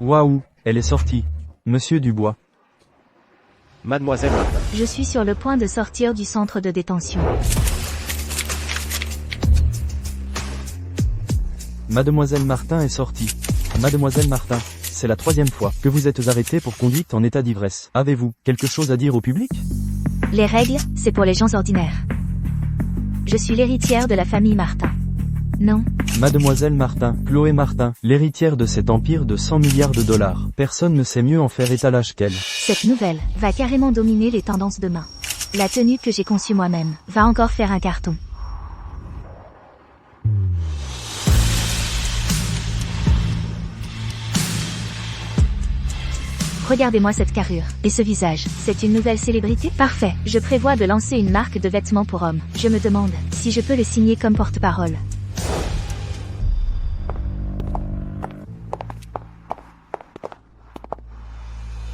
Waouh, elle est sortie. Monsieur Dubois. Mademoiselle Martin. Je suis sur le point de sortir du centre de détention. Mademoiselle Martin est sortie. Mademoiselle Martin, c'est la 3e fois que vous êtes arrêtée pour conduite en état d'ivresse. Avez-vous quelque chose à dire au public? Les règles, c'est pour les gens ordinaires. Je suis l'héritière de la famille Martin. Non. Mademoiselle Martin, Chloé Martin, l'héritière de cet empire de 100 milliards de dollars. Personne ne sait mieux en faire étalage qu'elle. Cette nouvelle va carrément dominer les tendances demain. La tenue que j'ai conçue moi-même va encore faire un carton. Regardez-moi cette carrure et ce visage. C'est une nouvelle célébrité? Parfait. Je prévois de lancer une marque de vêtements pour hommes. Je me demande si je peux le signer comme porte-parole.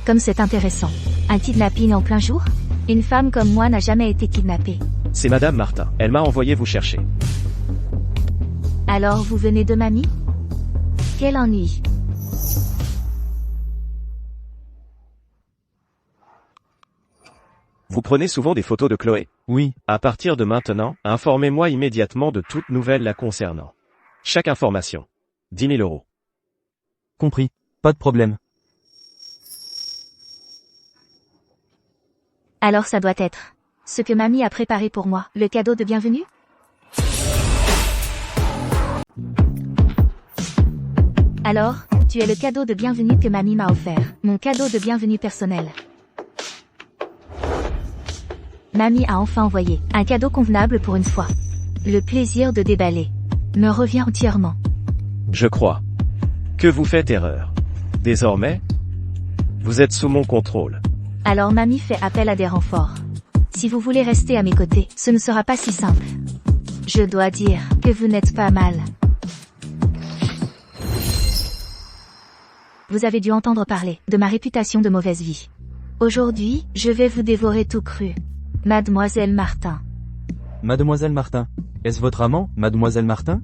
Comme c'est intéressant. Un kidnapping en plein jour? Une femme comme moi n'a jamais été kidnappée. C'est Madame Martin. Elle m'a envoyé vous chercher. Alors vous venez de mamie? Quel ennui. Vous prenez souvent des photos de Chloé? Oui. À partir de maintenant, informez-moi immédiatement de toute nouvelle la concernant. Chaque information. 10 000 €. Compris. Pas de problème. Alors ça doit être ce que mamie a préparé pour moi, le cadeau de bienvenue? Alors, tu es le cadeau de bienvenue que mamie m'a offert, mon cadeau de bienvenue personnel. Mamie a enfin envoyé un cadeau convenable pour une fois. Le plaisir de déballer me revient entièrement. Je crois que vous faites erreur. Désormais, vous êtes sous mon contrôle. Alors mamie fait appel à des renforts. Si vous voulez rester à mes côtés, ce ne sera pas si simple. Je dois dire que vous n'êtes pas mal. Vous avez dû entendre parler de ma réputation de mauvaise vie. Aujourd'hui, je vais vous dévorer tout cru. Mademoiselle Martin. Mademoiselle Martin. Est-ce votre amant, Mademoiselle Martin?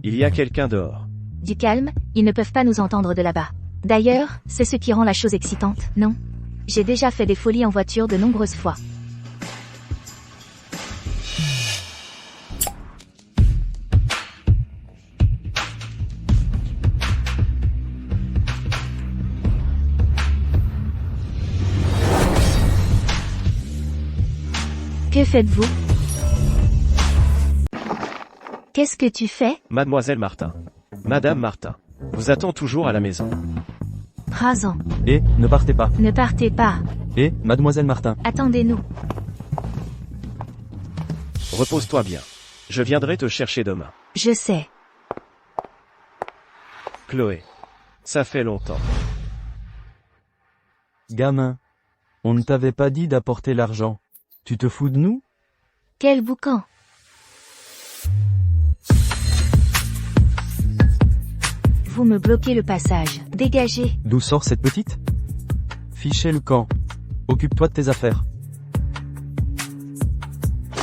Il y a quelqu'un dehors. Du calme, ils ne peuvent pas nous entendre de là-bas. D'ailleurs, c'est ce qui rend la chose excitante, non? J'ai déjà fait des folies en voiture de nombreuses fois. Que faites-vous? Qu'est-ce que tu fais? Mademoiselle Martin. Madame Martin. Vous attend toujours à la maison. Rasant. Et, ne partez pas. Ne partez pas. Et, Mademoiselle Martin. Attendez-nous. Repose-toi bien. Je viendrai te chercher demain. Je sais. Chloé. Ça fait longtemps. Gamin. On ne t'avait pas dit d'apporter l'argent. Tu te fous de nous? Quel boucan. Vous me bloquez le passage. Dégagez. D'où sort cette petite? Fichez le camp. Occupe-toi de tes affaires.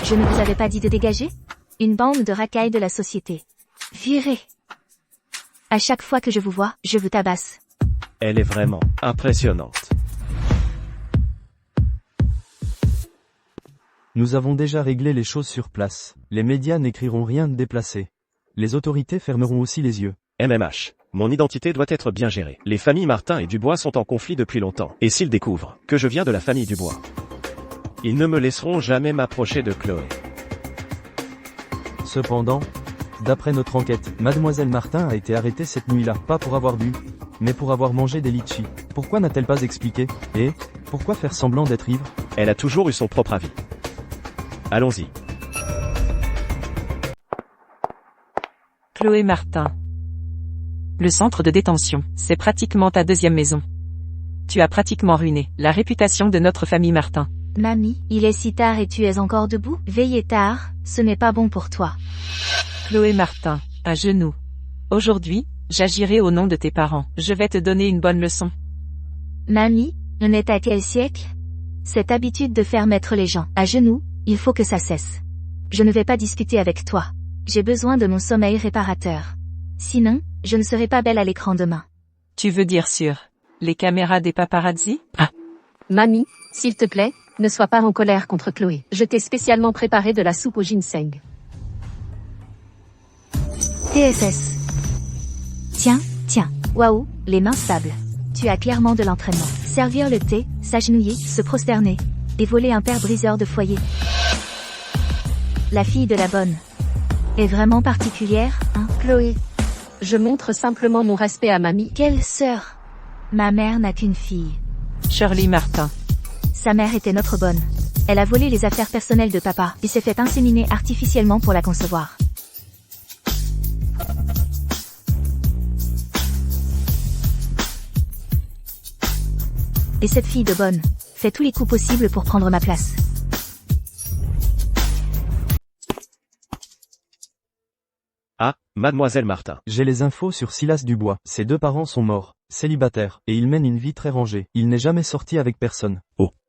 Je ne vous avais pas dit de dégager? Une bande de racailles de la société. Virez. À chaque fois que je vous vois, je vous tabasse. Elle est vraiment impressionnante. Nous avons déjà réglé les choses sur place. Les médias n'écriront rien de déplacé. Les autorités fermeront aussi les yeux. MMH. Mon identité doit être bien gérée. Les familles Martin et Dubois sont en conflit depuis longtemps. Et s'ils découvrent que je viens de la famille Dubois, ils ne me laisseront jamais m'approcher de Chloé. Cependant, d'après notre enquête, Mademoiselle Martin a été arrêtée cette nuit-là, pas pour avoir bu, mais pour avoir mangé des litchis. Pourquoi n'a-t-elle pas expliqué? Et, pourquoi faire semblant d'être ivre? Elle a toujours eu son propre avis. Allons-y. Chloé Martin. Le centre de détention, c'est pratiquement ta deuxième maison. Tu as pratiquement ruiné la réputation de notre famille Martin. Mamie, il est si tard et tu es encore debout? Veiller tard, ce n'est pas bon pour toi. Chloé Martin, à genoux. Aujourd'hui, j'agirai au nom de tes parents. Je vais te donner une bonne leçon. Mamie, on est à quel siècle? Cette habitude de faire mettre les gens à genoux, il faut que ça cesse. Je ne vais pas discuter avec toi. J'ai besoin de mon sommeil réparateur. Sinon, je ne serai pas belle à l'écran demain. Tu veux dire sur les caméras des paparazzi? Mamie, s'il te plaît, ne sois pas en colère contre Chloé. Je t'ai spécialement préparé de la soupe au ginseng. TSS. Tiens, waouh, les mains stables. Tu as clairement de l'entraînement. Servir le thé, s'agenouiller, se prosterner. Et voler un père briseur de foyer. La fille de la bonne. Est vraiment particulière, hein, Chloé? Je montre simplement mon respect à mamie. Quelle sœur? Ma mère n'a qu'une fille. Shirley Martin. Sa mère était notre bonne. Elle a volé les affaires personnelles de papa et s'est fait inséminer artificiellement pour la concevoir. Et cette fille de bonne fait tous les coups possibles pour prendre ma place. Ah, mademoiselle Martin. J'ai les infos sur Silas Dubois. Ses 2 parents sont morts, célibataires, et il mène une vie très rangée. Il n'est jamais sorti avec personne.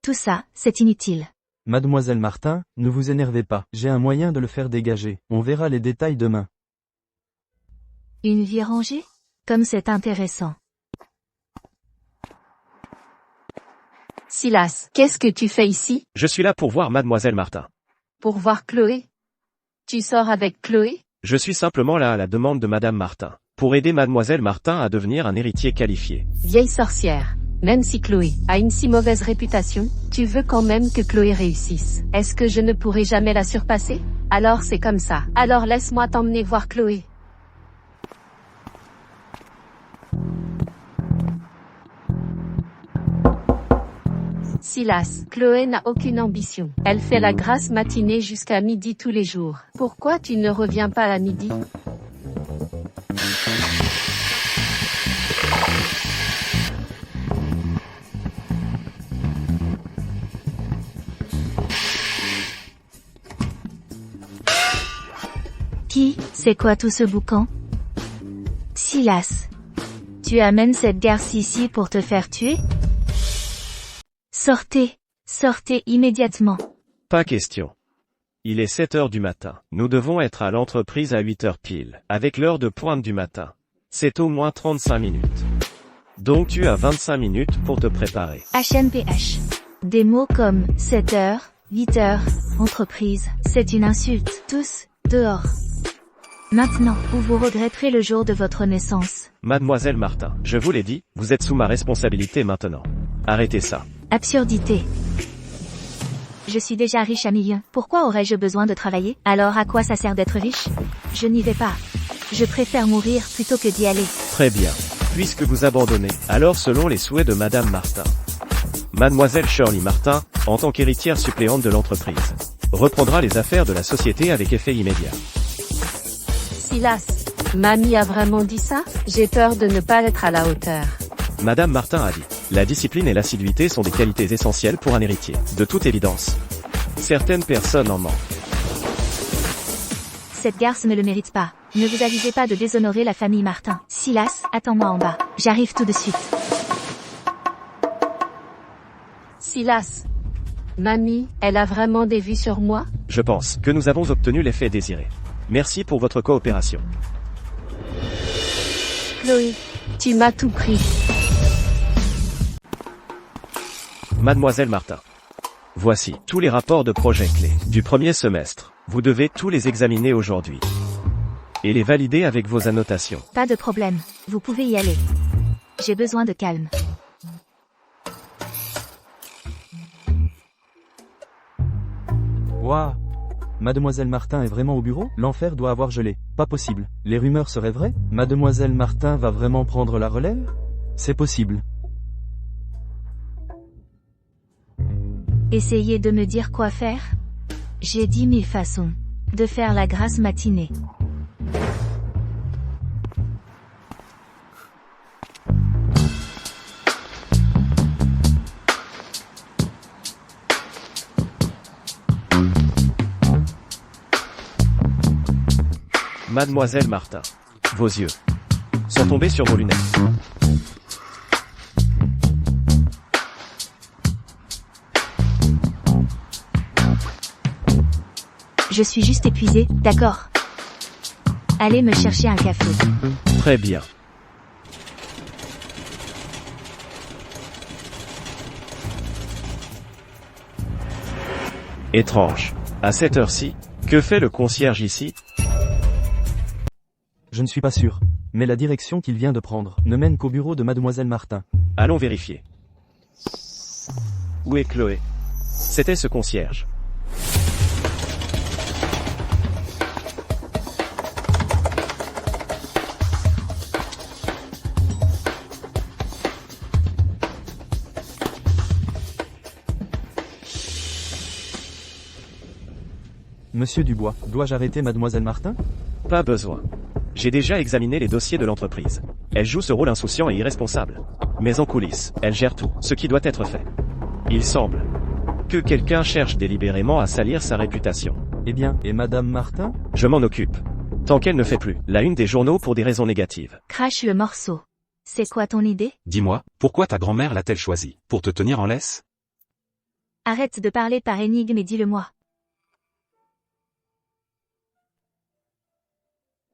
Tout ça, c'est inutile. Mademoiselle Martin, ne vous énervez pas. J'ai un moyen de le faire dégager. On verra les détails demain. Une vie rangée? Comme c'est intéressant. Silas, qu'est-ce que tu fais ici? Je suis là pour voir mademoiselle Martin. Pour voir Chloé? Tu sors avec Chloé? Je suis simplement là à la demande de madame Martin, pour aider mademoiselle Martin à devenir un héritier qualifié. Vieille sorcière. Même si Chloé a une si mauvaise réputation, tu veux quand même que Chloé réussisse. Est-ce que je ne pourrai jamais la surpasser? Alors c'est comme ça. Alors laisse-moi t'emmener voir Chloé. Silas, Chloé n'a aucune ambition. Elle fait la grasse matinée jusqu'à midi tous les jours. Pourquoi tu ne reviens pas à midi? Qui, c'est quoi tout ce boucan? Silas. Tu amènes cette garce ici pour te faire tuer? Sortez immédiatement. Pas question. Il est 7 heures du matin. Nous devons être à l'entreprise à 8 heures pile, avec l'heure de pointe du matin. C'est au moins 35 minutes. Donc tu as 25 minutes pour te préparer. HMPH. Des mots comme 7 heures, 8 heures, entreprise, c'est une insulte. Tous, dehors. Maintenant, ou vous regretterez le jour de votre naissance. Mademoiselle Martin, je vous l'ai dit, vous êtes sous ma responsabilité maintenant. Arrêtez ça. Absurdité. Je suis déjà riche à millions. Pourquoi aurais-je besoin de travailler? Alors à quoi ça sert d'être riche? Je n'y vais pas. Je préfère mourir plutôt que d'y aller. Très bien. Puisque vous abandonnez, alors selon les souhaits de madame Martin. Mademoiselle Shirley Martin, en tant qu'héritière suppléante de l'entreprise, reprendra les affaires de la société avec effet immédiat. Silas, mamie a vraiment dit ça? J'ai peur de ne pas être à la hauteur. Madame Martin a dit, la discipline et l'assiduité sont des qualités essentielles pour un héritier, de toute évidence. Certaines personnes en manquent. Cette garce ne le mérite pas. Ne vous avisez pas de déshonorer la famille Martin. Silas, attends-moi en bas. J'arrive tout de suite. Silas. Mamie, elle a vraiment des vues sur moi? Je pense que nous avons obtenu l'effet désiré. Merci pour votre coopération. Chloé, tu m'as tout pris. Mademoiselle Martin. Voici tous les rapports de projet clés du premier semestre. Vous devez tous les examiner aujourd'hui. Et les valider avec vos annotations. Pas de problème. Vous pouvez y aller. J'ai besoin de calme. Waouh! Mademoiselle Martin est vraiment au bureau? L'enfer doit avoir gelé. Pas possible. Les rumeurs seraient vraies? Mademoiselle Martin va vraiment prendre la relève? C'est possible. Essayez de me dire quoi faire? J'ai 10 000 façons de faire la grasse matinée. Mademoiselle Martin. Vos yeux sont tombés sur vos lunettes. Je suis juste épuisée, d'accord. Allez me chercher un café. Très bien. Étrange. À cette heure-ci, que fait le concierge ici? Je ne suis pas sûr. Mais la direction qu'il vient de prendre ne mène qu'au bureau de Mademoiselle Martin. Allons vérifier. Où est Chloé? C'était ce concierge. Monsieur Dubois, dois-je arrêter Mademoiselle Martin? Pas besoin. J'ai déjà examiné les dossiers de l'entreprise. Elle joue ce rôle insouciant et irresponsable. Mais en coulisses, elle gère tout, ce qui doit être fait. Il semble que quelqu'un cherche délibérément à salir sa réputation. Eh bien, et Madame Martin? Je m'en occupe. Tant qu'elle ne fait plus la une des journaux pour des raisons négatives. Crache le morceau. C'est quoi ton idée? Dis-moi, pourquoi ta grand-mère l'a-t-elle choisi? Pour te tenir en laisse? Arrête de parler par énigme et dis-le-moi.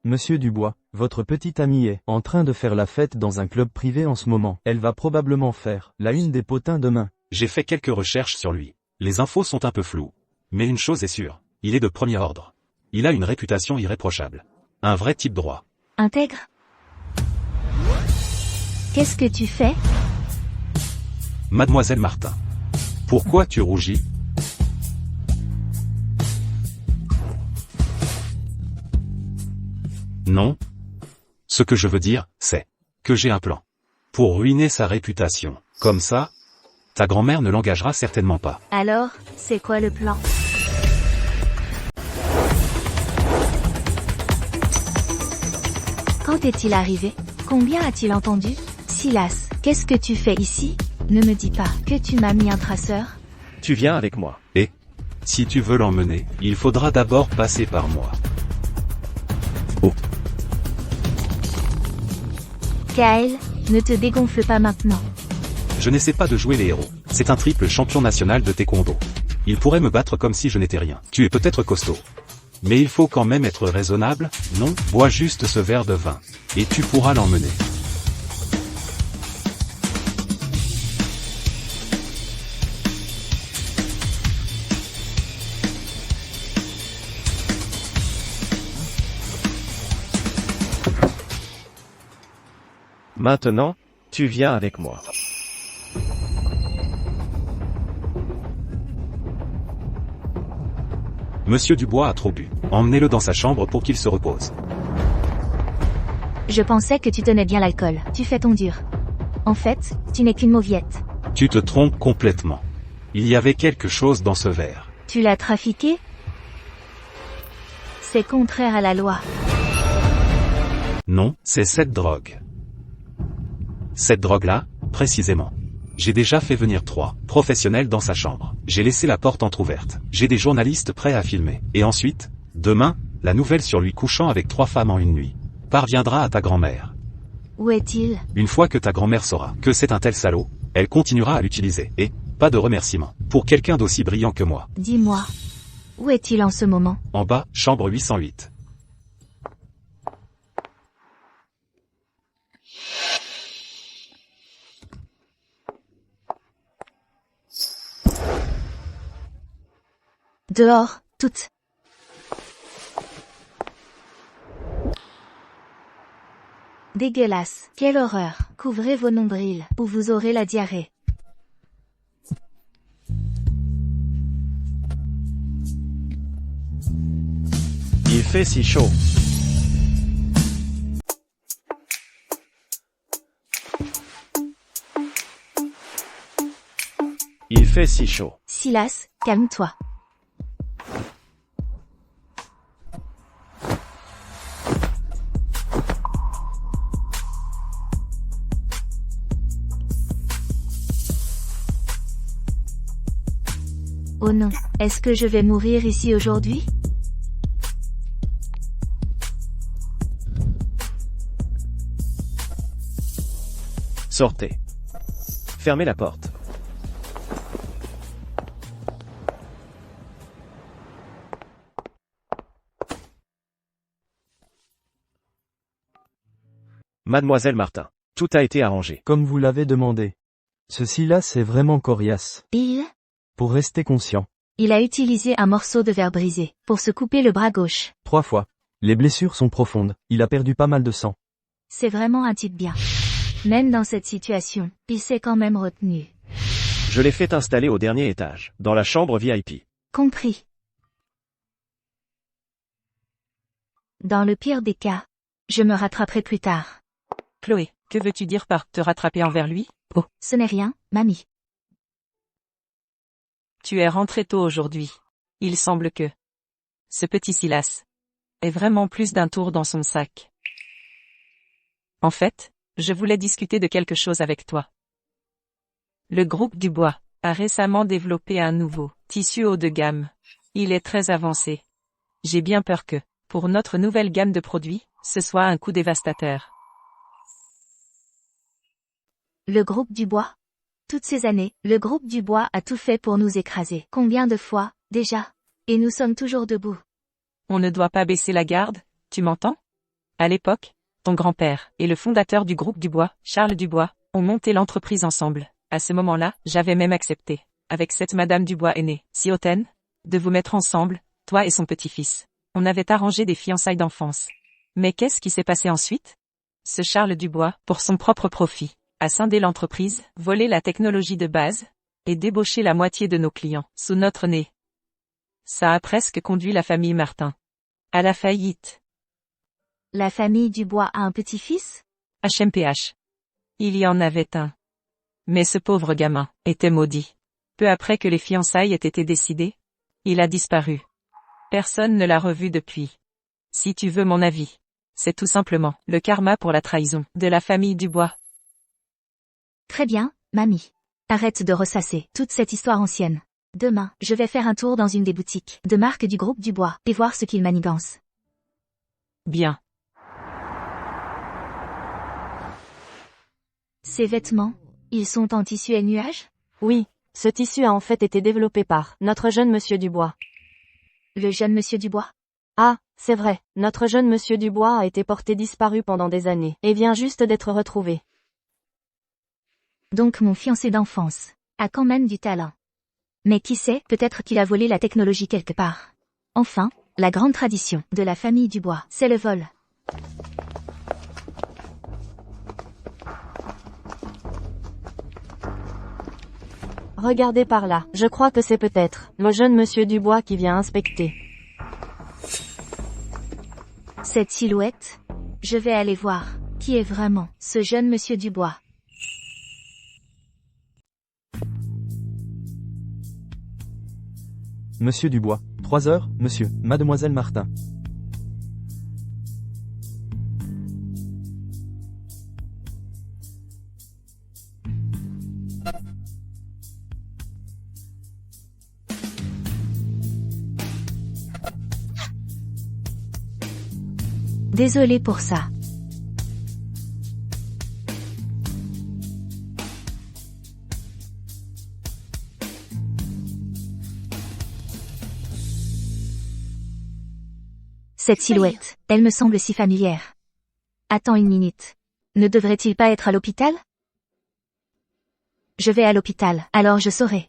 Monsieur Dubois, votre petite amie est en train de faire la fête dans un club privé en ce moment. Elle va probablement faire la une des potins demain. J'ai fait quelques recherches sur lui. Les infos sont un peu floues. Mais une chose est sûre, il est de premier ordre. Il a une réputation irréprochable. Un vrai type droit. Intègre. Qu'est-ce que tu fais? Mademoiselle Martin. Pourquoi tu rougis? Non. Ce que je veux dire, c'est que j'ai un plan. Pour ruiner sa réputation. Comme ça, ta grand-mère ne l'engagera certainement pas. Alors, c'est quoi le plan? Quand est-il arrivé? Combien a-t-il entendu? Silas, qu'est-ce que tu fais ici? Ne me dis pas que tu m'as mis un traceur. Tu viens avec moi. Et, si tu veux l'emmener, il faudra d'abord passer par moi. Kyle, ne te dégonfle pas maintenant. Je n'essaie pas de jouer les héros. C'est un triple champion national de taekwondo. Il pourrait me battre comme si je n'étais rien. Tu es peut-être costaud. Mais il faut quand même être raisonnable, non? Bois juste ce verre de vin. Et tu pourras l'emmener. Maintenant, tu viens avec moi. Monsieur Dubois a trop bu. Emmenez-le dans sa chambre pour qu'il se repose. Je pensais que tu tenais bien l'alcool. Tu fais ton dur. En fait, tu n'es qu'une mauviette. Tu te trompes complètement. Il y avait quelque chose dans ce verre. Tu l'as trafiqué? C'est contraire à la loi. Non, c'est cette drogue. Cette drogue-là, précisément. J'ai déjà fait venir 3 professionnels dans sa chambre. J'ai laissé la porte entrouverte. J'ai des journalistes prêts à filmer. Et ensuite, demain, la nouvelle sur lui couchant avec 3 femmes en une nuit parviendra à ta grand-mère. Où est-il? Une fois que ta grand-mère saura que c'est un tel salaud, elle continuera à l'utiliser. Et, pas de remerciements. Pour quelqu'un d'aussi brillant que moi. Dis-moi. Où est-il en ce moment? En bas, chambre 808. Dehors, toutes. Dégueulasse. Quelle horreur. Couvrez vos nombrils, ou vous aurez la diarrhée. Il fait si chaud. Il fait si chaud. Silas, calme-toi. Oh non, est-ce que je vais mourir ici aujourd'hui? Sortez. Fermez la porte. Mademoiselle Martin, tout a été arrangé. Comme vous l'avez demandé. Ceci-là c'est vraiment coriace. Bill? Pour rester conscient. Il a utilisé un morceau de verre brisé pour se couper le bras gauche. 3 fois. Les blessures sont profondes, il a perdu pas mal de sang. C'est vraiment un type bien. Même dans cette situation, il s'est quand même retenu. Je l'ai fait installer au dernier étage, dans la chambre VIP. Compris. Dans le pire des cas, je me rattraperai plus tard. Chloé, que veux-tu dire par te rattraper envers lui? Oh, Ce n'est rien, mamie. tu es rentré tôt aujourd'hui. Il semble que ce petit Silas ait vraiment plus d'un tour dans son sac. En fait, je voulais discuter de quelque chose avec toi. Le groupe Dubois a récemment développé un nouveau tissu haut de gamme. Il est très avancé. J'ai bien peur que, pour notre nouvelle gamme de produits, ce soit un coup dévastateur. Le groupe Dubois? Toutes ces années, le groupe Dubois a tout fait pour nous écraser. Combien de fois, déjà? Et nous sommes toujours debout. On ne doit pas baisser la garde, tu m'entends? À l'époque, ton grand-père et le fondateur du groupe Dubois, Charles Dubois, ont monté l'entreprise ensemble. À ce moment-là, j'avais même accepté, avec cette Madame Dubois aînée, si hautaine, de vous mettre ensemble, toi et son petit-fils. On avait arrangé des fiançailles d'enfance. Mais qu'est-ce qui s'est passé ensuite? Ce Charles Dubois, pour son propre profit, a scindé l'entreprise, volé la technologie de base, et débauché la moitié de nos clients, sous notre nez. Ça a presque conduit la famille Martin à la faillite. La famille Dubois a un petit-fils? HMPH. Il y en avait un. Mais ce pauvre gamin était maudit. Peu après que les fiançailles aient été décidées, il a disparu. Personne ne l'a revu depuis. Si tu veux mon avis, c'est tout simplement le karma pour la trahison de la famille Dubois. Très bien, mamie. Arrête de ressasser toute cette histoire ancienne. Demain, je vais faire un tour dans une des boutiques de marque du groupe Dubois et voir ce qu'ils manigancent. Bien. Ces vêtements, ils sont en tissu et nuage? Oui, ce tissu a en fait été développé par notre jeune monsieur Dubois. Le jeune monsieur Dubois? Ah, c'est vrai, notre jeune monsieur Dubois a été porté disparu pendant des années, et vient juste d'être retrouvé. Donc mon fiancé d'enfance a quand même du talent. Mais qui sait, peut-être qu'il a volé la technologie quelque part. Enfin, la grande tradition de la famille Dubois, c'est le vol. Regardez par là, je crois que c'est peut-être le jeune monsieur Dubois qui vient inspecter. Cette silhouette? Je vais aller voir qui est vraiment ce jeune monsieur Dubois. Monsieur Dubois. 3 heures, monsieur, mademoiselle Martin. Désolé pour ça. Cette silhouette, elle me semble si familière. Attends une minute. Ne devrait-il pas être à l'hôpital? Je vais à l'hôpital, alors je saurai.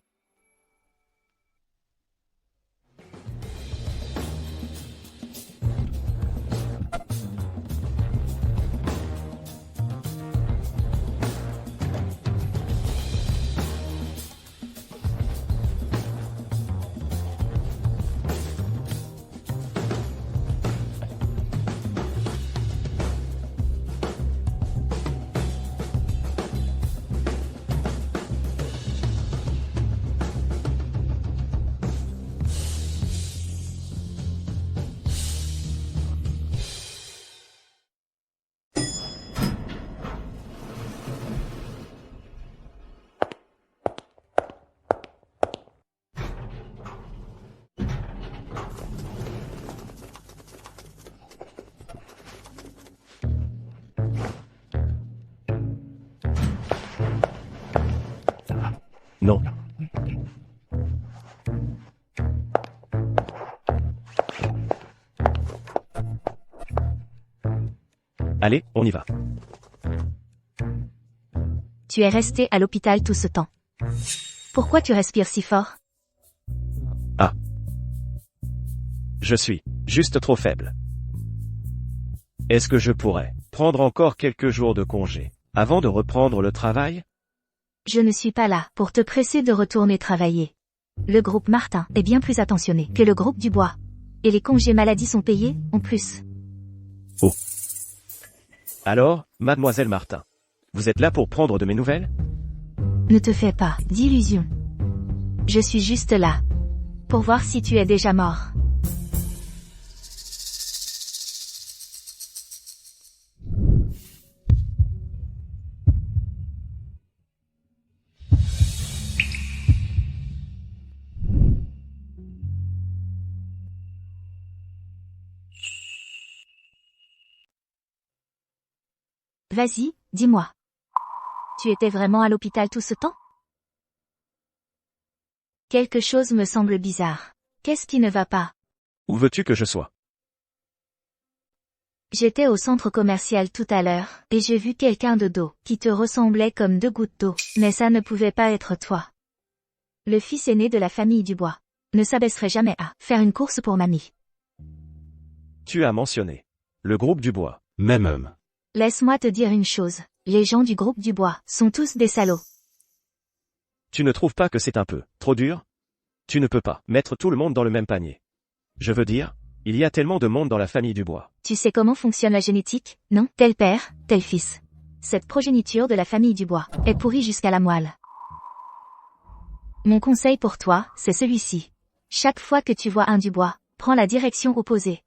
Non. Allez, on y va. Tu es resté à l'hôpital tout ce temps. Pourquoi tu respires si fort? Ah, Je suis juste trop faible. Est-ce que je pourrais prendre encore quelques jours de congé avant de reprendre le travail? Je ne suis pas là pour te presser de retourner travailler. Le groupe Martin est bien plus attentionné que le groupe Dubois. Et les congés maladie sont payés, en plus. Oh. Alors, mademoiselle Martin, vous êtes là pour prendre de mes nouvelles? Ne te fais pas d'illusions. Je suis juste là pour voir si tu es déjà mort. Vas-y, dis-moi. Tu étais vraiment à l'hôpital tout ce temps? Quelque chose me semble bizarre. Qu'est-ce qui ne va pas? Où veux-tu que je sois? J'étais au centre commercial tout à l'heure, et j'ai vu quelqu'un de dos, qui te ressemblait comme 2 gouttes d'eau, mais ça ne pouvait pas être toi. Le fils aîné de la famille Dubois ne s'abaisserait jamais à faire une course pour mamie. Tu as mentionné le groupe Dubois. Même homme. Laisse-moi te dire une chose, les gens du groupe Dubois sont tous des salauds. Tu ne trouves pas que c'est un peu trop dur? Tu ne peux pas mettre tout le monde dans le même panier. Je veux dire, il y a tellement de monde dans la famille Dubois. Tu sais comment fonctionne la génétique, non? Tel père, tel fils. Cette progéniture de la famille Dubois est pourrie jusqu'à la moelle. Mon conseil pour toi, c'est celui-ci. Chaque fois que tu vois un Dubois, prends la direction opposée.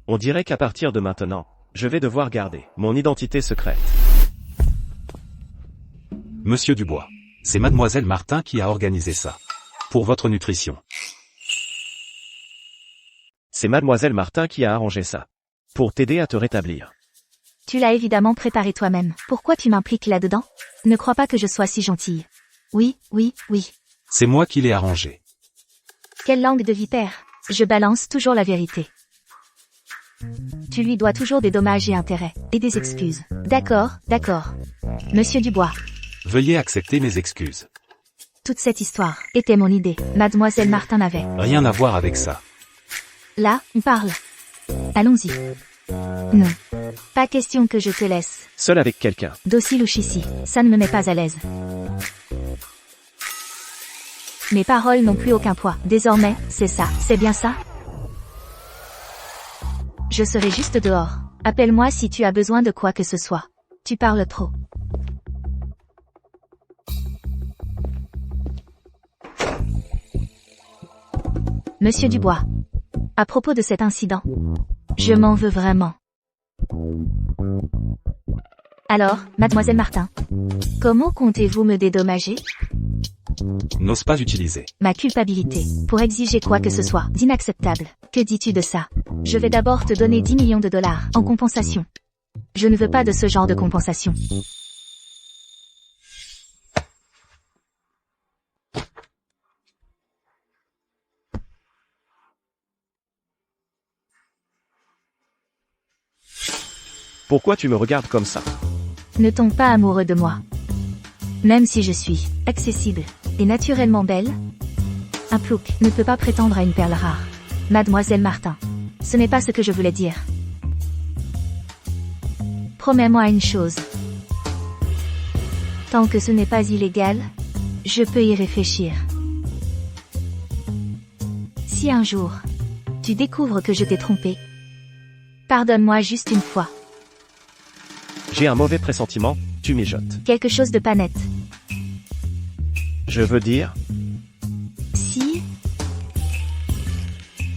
On dirait qu'à partir de maintenant, je vais devoir garder mon identité secrète. Monsieur Dubois. C'est mademoiselle Martin qui a organisé ça. Pour votre nutrition. C'est mademoiselle Martin qui a arrangé ça. Pour t'aider à te rétablir. Tu l'as évidemment préparé toi-même. Pourquoi tu m'impliques là-dedans? Ne crois pas que je sois si gentille. Oui, oui, oui. C'est moi qui l'ai arrangé. Quelle langue de vipère. Je balance toujours la vérité. Tu lui dois toujours des dommages et intérêts, et des excuses. D'accord, d'accord. Monsieur Dubois. Veuillez accepter mes excuses. Toute cette histoire était mon idée. Mademoiselle Martin n'avait Rien à voir avec ça. Là, on parle. Allons-y. Non. Pas question que je te laisse. Seul avec quelqu'un. Docile ou ici, ça ne me met pas à l'aise. Mes paroles n'ont plus aucun poids. Désormais, c'est ça, c'est bien ça? Je serai juste dehors. Appelle-moi si tu as besoin de quoi que ce soit. Tu parles trop. Monsieur Dubois. À propos de cet incident. Je m'en veux vraiment. Alors, mademoiselle Martin. Comment comptez-vous me dédommager? N'ose pas utiliser. Ma culpabilité, pour exiger quoi que ce soit d'inacceptable. Que dis-tu de ça? Je vais d'abord te donner 10 millions de dollars en compensation. Je ne veux pas de ce genre de compensation. Pourquoi tu me regardes comme ça? Ne tombe pas amoureux de moi. Même si je suis accessible et naturellement belle, un plouc ne peut pas prétendre à une perle rare. Mademoiselle Martin. Ce n'est pas ce que je voulais dire. Promets-moi une chose. Tant que ce n'est pas illégal, je peux y réfléchir. Si un jour, tu découvres que je t'ai trompé, pardonne-moi juste une fois. J'ai un mauvais pressentiment, tu mijotes. Quelque chose de pas net. Je veux dire, Si?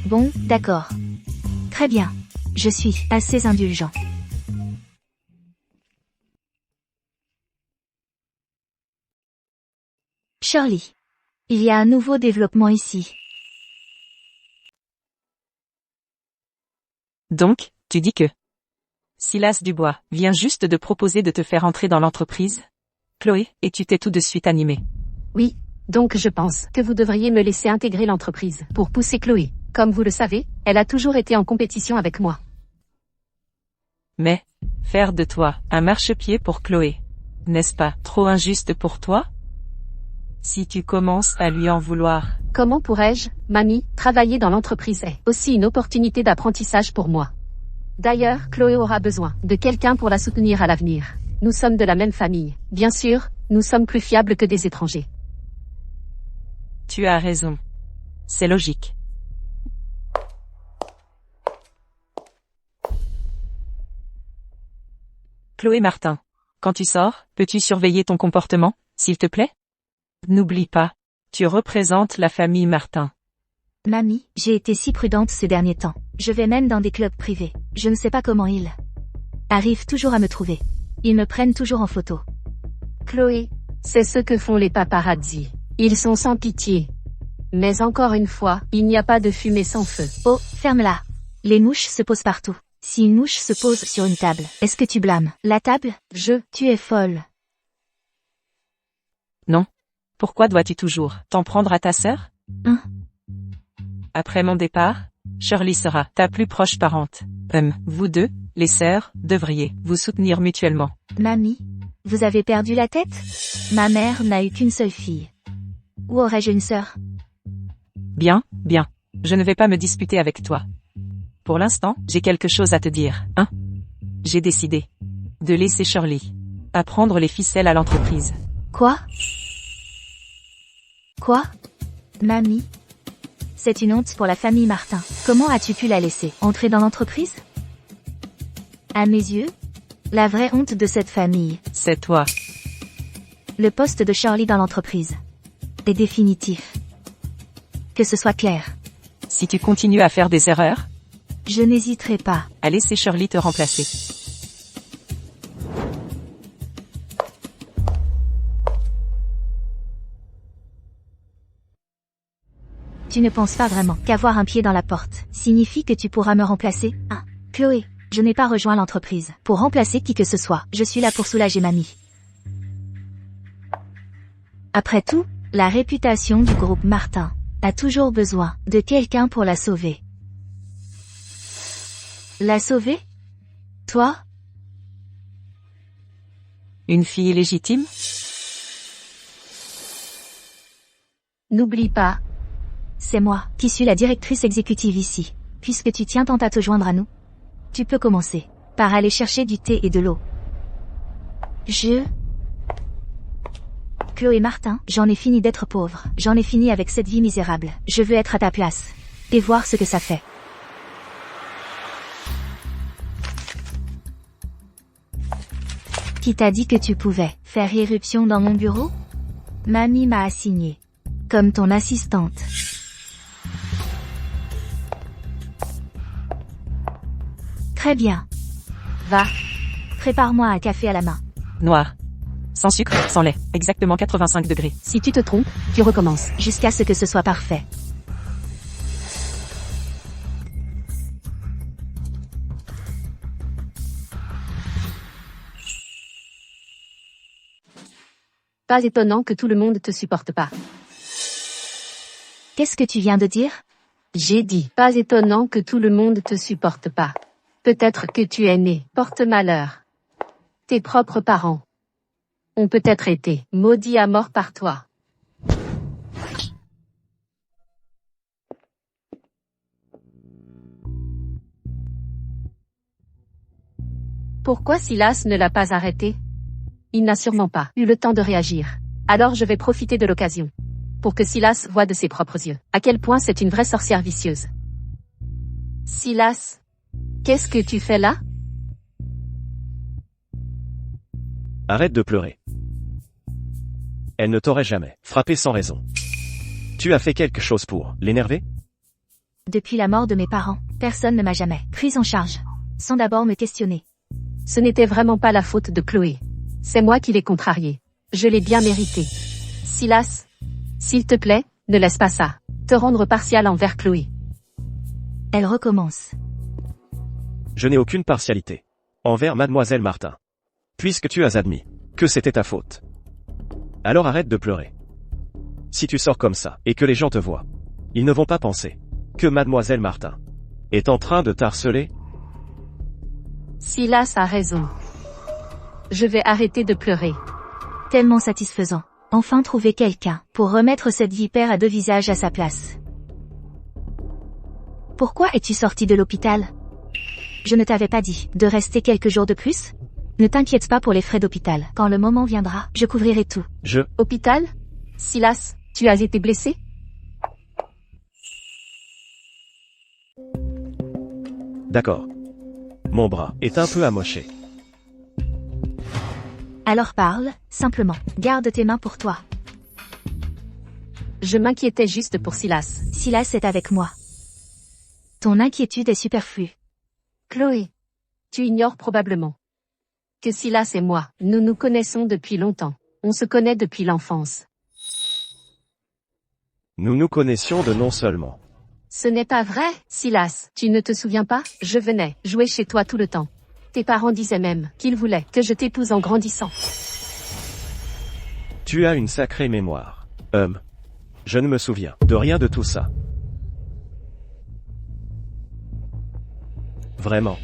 Bon, d'accord. Très bien. Je suis assez indulgent. Shirley. Il y a un nouveau développement ici. Donc, tu dis que Silas Dubois vient juste de proposer de te faire entrer dans l'entreprise? Chloé, et tu t'es tout de suite animée. Oui, donc je pense que vous devriez me laisser intégrer l'entreprise pour pousser Chloé. Comme vous le savez, elle a toujours été en compétition avec moi. Mais, faire de toi un marchepied pour Chloé, n'est-ce pas trop injuste pour toi? Si tu commences à lui en vouloir, Comment pourrais-je, mamie, travailler dans l'entreprise est aussi une opportunité d'apprentissage pour moi. D'ailleurs, Chloé aura besoin de quelqu'un pour la soutenir à l'avenir. Nous sommes de la même famille. Bien sûr, nous sommes plus fiables que des étrangers. Tu as raison. C'est logique. Chloé Martin. Quand tu sors, peux-tu surveiller ton comportement, s'il te plaît? N'oublie pas. Tu représentes la famille Martin. Mamie, j'ai été si prudente ces derniers temps. Je vais même dans des clubs privés. Je ne sais pas comment ils arrivent toujours à me trouver. Ils me prennent toujours en photo. Chloé, c'est ce que font les paparazzi. Ils sont sans pitié. Mais encore une fois, il n'y a pas de fumée sans feu. Oh, ferme-la. Les mouches se posent partout. Si une mouche se pose sur une table, est-ce que tu blâmes la table? Tu es folle. Non. Pourquoi dois-tu toujours t'en prendre à ta sœur? Après mon départ, Shirley sera ta plus proche parente. Vous deux, les sœurs, devriez vous soutenir mutuellement. Mamie, vous avez perdu la tête? Ma mère n'a eu qu'une seule fille. Où aurais-je une sœur? Bien. Je ne vais pas me disputer avec toi. Pour l'instant, j'ai quelque chose à te dire, J'ai décidé de laisser Shirley apprendre les ficelles à l'entreprise. Quoi? Mamie? C'est une honte pour la famille Martin. Comment as-tu pu la laisser entrer dans l'entreprise? À mes yeux, la vraie honte de cette famille, c'est toi. Le poste de Shirley dans l'entreprise est définitif. Que ce soit clair. Si tu continues à faire des erreurs, je n'hésiterai pas à laisser Shirley te remplacer. Tu ne penses pas vraiment qu'avoir un pied dans la porte signifie que tu pourras me remplacer? Chloé, je n'ai pas rejoint l'entreprise pour remplacer qui que ce soit. Je suis là pour soulager mamie. Après tout, la réputation du groupe Martin a toujours besoin de quelqu'un pour la sauver. La sauver? Toi? Une fille illégitime? N'oublie pas. C'est moi qui suis la directrice exécutive ici. Puisque tu tiens tant à te joindre à nous, tu peux commencer par aller chercher du thé et de l'eau. Chloé Martin, j'en ai fini d'être pauvre. J'en ai fini avec cette vie misérable. Je veux être à ta place et voir ce que ça fait. Qui t'a dit que tu pouvais faire irruption dans mon bureau? Mamie m'a assignée comme ton assistante. Très bien. Va. Prépare-moi un café à la main. Noir. Sans sucre, sans lait. Exactement 85 degrés. Si tu te trompes, tu recommences. Jusqu'à ce que ce soit parfait. Pas étonnant que tout le monde te supporte pas. Qu'est-ce que tu viens de dire? J'ai dit, pas étonnant que tout le monde te supporte pas. Peut-être que tu es né porte-malheur. Tes propres parents ont peut-être été maudits à mort par toi. Pourquoi Silas ne l'a pas arrêté? Il n'a sûrement pas eu le temps de réagir. Alors je vais profiter de l'occasion pour que Silas voie de ses propres yeux à quel point c'est une vraie sorcière vicieuse. Silas, qu'est-ce que tu fais là? Arrête de pleurer. Elle ne t'aurait jamais frappé sans raison. Tu as fait quelque chose pour l'énerver? Depuis la mort de mes parents, personne ne m'a jamais prise en charge, sans d'abord me questionner. Ce n'était vraiment pas la faute de Chloé. C'est moi qui l'ai contrariée. Je l'ai bien mérité. Silas, s'il te plaît, ne laisse pas ça te rendre partial envers Chloé. Elle recommence. Je n'ai aucune partialité envers mademoiselle Martin. Puisque tu as admis que c'était ta faute. Alors arrête de pleurer. Si tu sors comme ça, et que les gens te voient, ils ne vont pas penser que mademoiselle Martin est en train de t'harceler. Silas a raison. Je vais arrêter de pleurer. Tellement satisfaisant. Enfin trouver quelqu'un pour remettre cette vipère à deux visages à sa place. Pourquoi es-tu sorti de l'hôpital? Je ne t'avais pas dit de rester quelques jours de plus? Ne t'inquiète pas pour les frais d'hôpital. Quand le moment viendra, je couvrirai tout. Hôpital? Silas, tu as été blessé? D'accord. Mon bras est un peu amoché. Alors parle, simplement. Garde tes mains pour toi. Je m'inquiétais juste pour Silas. Silas est avec moi. Ton inquiétude est superflue. Chloé, tu ignores probablement que Silas et moi, nous nous connaissons depuis longtemps. On se connaît depuis l'enfance. Nous nous connaissions de non seulement. Ce n'est pas vrai, Silas. Tu ne te souviens pas? Je venais jouer chez toi tout le temps. Tes parents disaient même qu'ils voulaient que je t'épouse en grandissant. Tu as une sacrée mémoire. Je ne me souviens de rien de tout ça. Vraiment.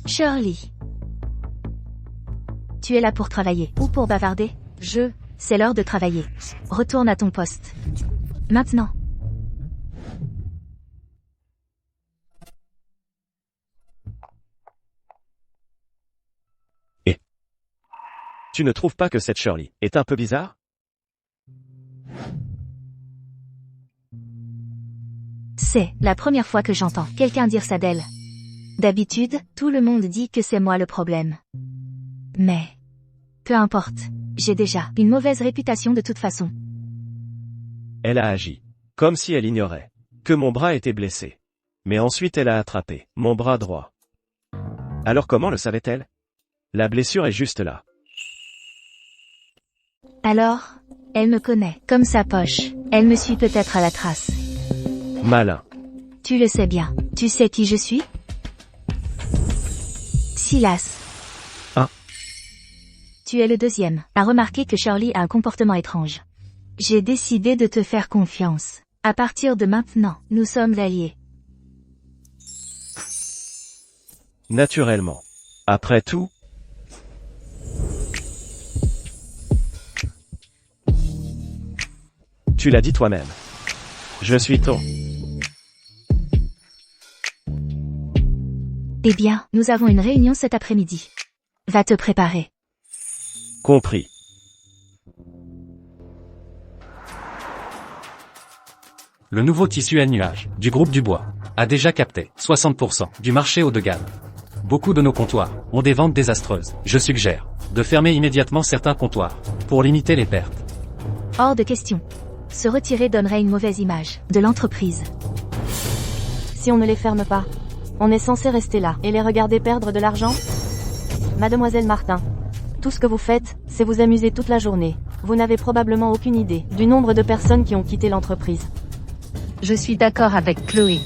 Shirley. Tu es là pour travailler ou pour bavarder? C'est l'heure de travailler. Retourne à ton poste. Maintenant. Et tu ne trouves pas que cette Shirley est un peu bizarre? C'est la première fois que j'entends quelqu'un dire ça d'elle. D'habitude, tout le monde dit que c'est moi le problème. Mais peu importe, j'ai déjà une mauvaise réputation de toute façon. Elle a agi comme si elle ignorait que mon bras était blessé. Mais ensuite elle a attrapé mon bras droit. Alors comment le savait-elle? La blessure est juste là. Alors, elle me connaît comme sa poche. Elle me suit peut-être à la trace. Malin. Tu le sais bien. Tu sais qui je suis? Silas. Tu es le deuxième à remarquer que Shirley a un comportement étrange. J'ai décidé de te faire confiance. À partir de maintenant, nous sommes alliés. Naturellement. Après tout, tu l'as dit toi-même. Je suis ton. Eh bien, nous avons une réunion cet après-midi. Va te préparer. Compris. Le nouveau tissu à nuage du groupe Dubois a déjà capté 60% du marché haut de gamme. Beaucoup de nos comptoirs ont des ventes désastreuses. Je suggère de fermer immédiatement certains comptoirs pour limiter les pertes. Hors de question. Se retirer donnerait une mauvaise image de l'entreprise. Si on ne les ferme pas, on est censé rester là et les regarder perdre de l'argent? Mademoiselle Martin, tout ce que vous faites, c'est vous amuser toute la journée. Vous n'avez probablement aucune idée du nombre de personnes qui ont quitté l'entreprise. Je suis d'accord avec Chloé.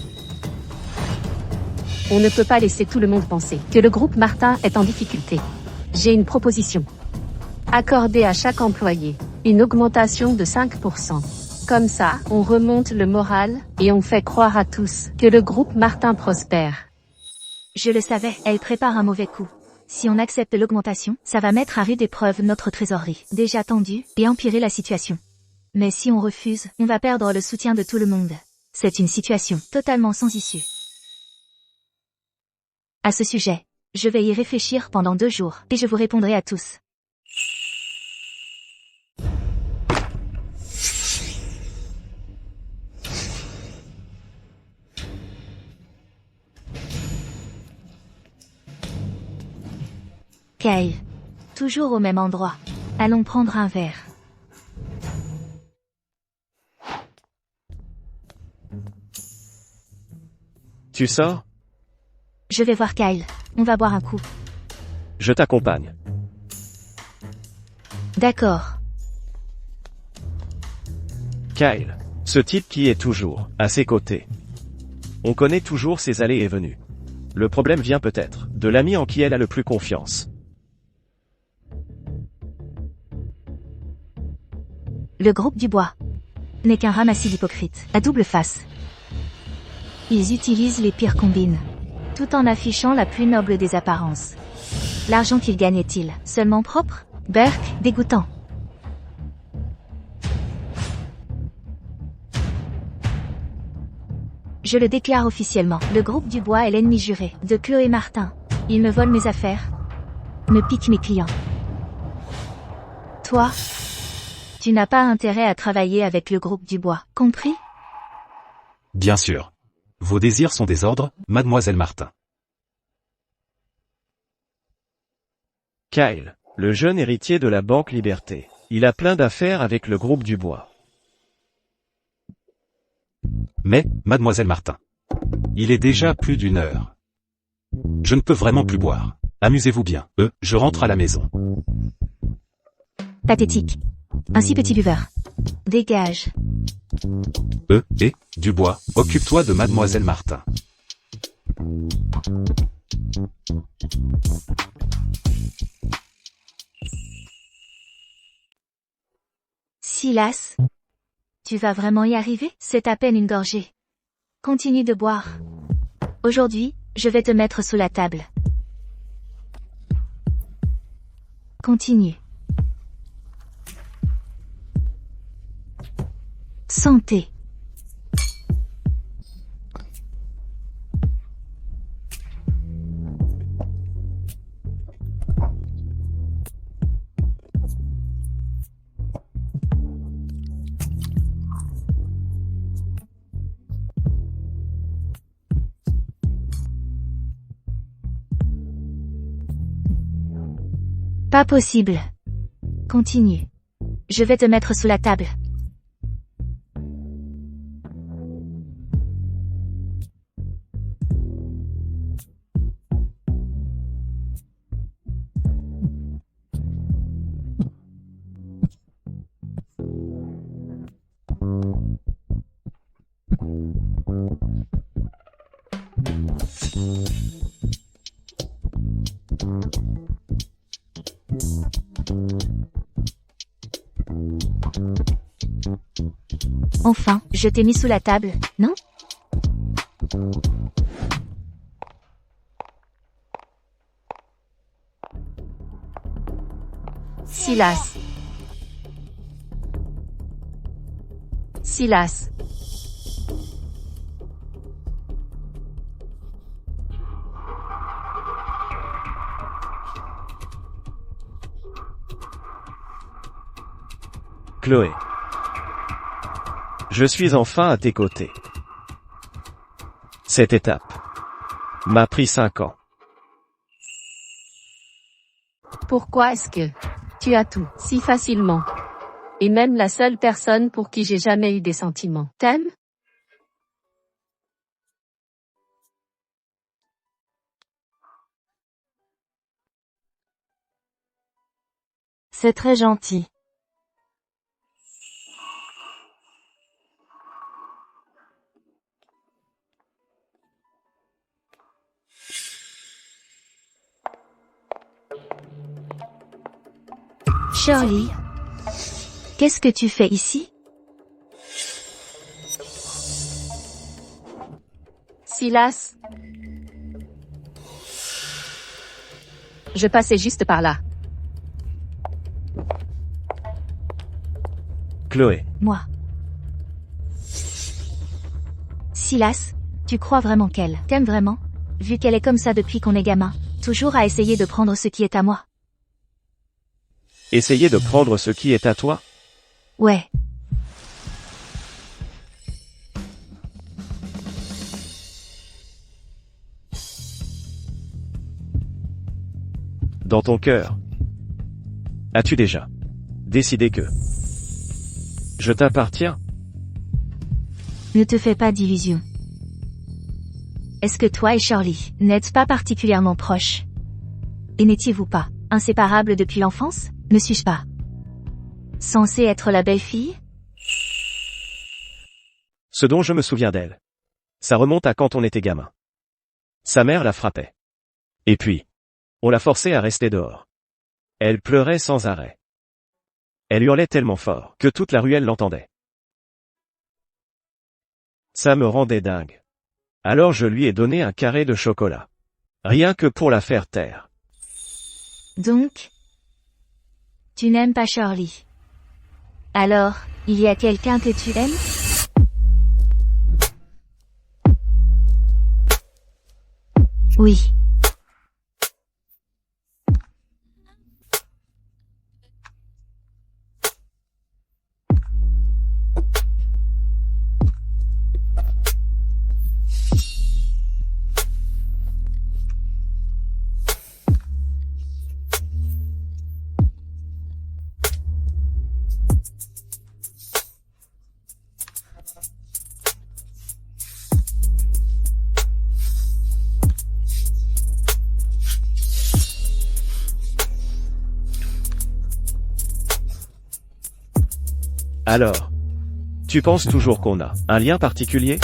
On ne peut pas laisser tout le monde penser que le groupe Martin est en difficulté. J'ai une proposition. Accorder à chaque employé une augmentation de 5%. Comme ça, on remonte le moral et on fait croire à tous que le groupe Martin prospère. Je le savais, elle prépare un mauvais coup. Si on accepte l'augmentation, ça va mettre à rude épreuve notre trésorerie, déjà tendue, et empirer la situation. Mais si on refuse, on va perdre le soutien de tout le monde. C'est une situation totalement sans issue. À ce sujet, je vais y réfléchir pendant 2 jours, et je vous répondrai à tous. Kyle. Toujours au même endroit. Allons prendre un verre. Tu sors? Je vais voir Kyle. On va boire un coup. Je t'accompagne. D'accord. Kyle. Ce type qui est toujours à ses côtés. On connaît toujours ses allées et venues. Le problème vient peut-être de l'ami en qui elle a le plus confiance. Le groupe Dubois n'est qu'un ramassis d'hypocrites, à double face. Ils utilisent les pires combines, tout en affichant la plus noble des apparences. L'argent qu'il gagne est-il seulement propre? Burke, dégoûtant. Je le déclare officiellement. Le groupe Dubois est l'ennemi juré de Chloé Martin. Il me vole mes affaires. Me pique mes clients. Toi, tu n'as pas intérêt à travailler avec le groupe Dubois, compris? Bien sûr. Vos désirs sont des ordres, mademoiselle Martin. Kyle, le jeune héritier de la Banque Liberté. Il a plein d'affaires avec le groupe Dubois. Mais, mademoiselle Martin. Il est déjà plus d'une heure. Je ne peux vraiment plus boire. Amusez-vous bien. Je rentre à la maison. Pathétique. Un si petit buveur. Dégage. Dubois, occupe-toi de mademoiselle Martin. Silas, tu vas vraiment y arriver? C'est à peine une gorgée. Continue de boire. Aujourd'hui, je vais te mettre sous la table. Continue. Santé. Pas possible. Continue. Je vais te mettre sous la table. Enfin, je t'ai mis sous la table, non? Silas. Silas. Chloé. Je suis enfin à tes côtés. Cette étape m'a pris 5 ans. Pourquoi est-ce que tu as tout si facilement? Et même la seule personne pour qui j'ai jamais eu des sentiments. T'aimes? C'est très gentil. Shirley, qu'est-ce que tu fais ici? Silas. Je passais juste par là. Chloé. Moi. Silas, tu crois vraiment qu'elle t'aime vraiment? Vu qu'elle est comme ça depuis qu'on est gamin, toujours à essayer de prendre ce qui est à moi. Essayer de prendre ce qui est à toi? Ouais. Dans ton cœur, as-tu déjà décidé que je t'appartiens? Ne te fais pas d'illusions. Est-ce que toi et Shirley n'êtes pas particulièrement proches? Et n'étiez-vous pas inséparables depuis l'enfance? Ne suis-je pas censée être la belle-fille? Ce dont je me souviens d'elle, ça remonte à quand on était gamin. Sa mère la frappait. Et puis, on l'a forçait à rester dehors. Elle pleurait sans arrêt. Elle hurlait tellement fort que toute la ruelle l'entendait. Ça me rendait dingue. Alors je lui ai donné un carré de chocolat. Rien que pour la faire taire. Donc, tu n'aimes pas Shirley. Alors, il y a quelqu'un que tu aimes? Oui. Alors, tu penses toujours qu'on a un lien particulier?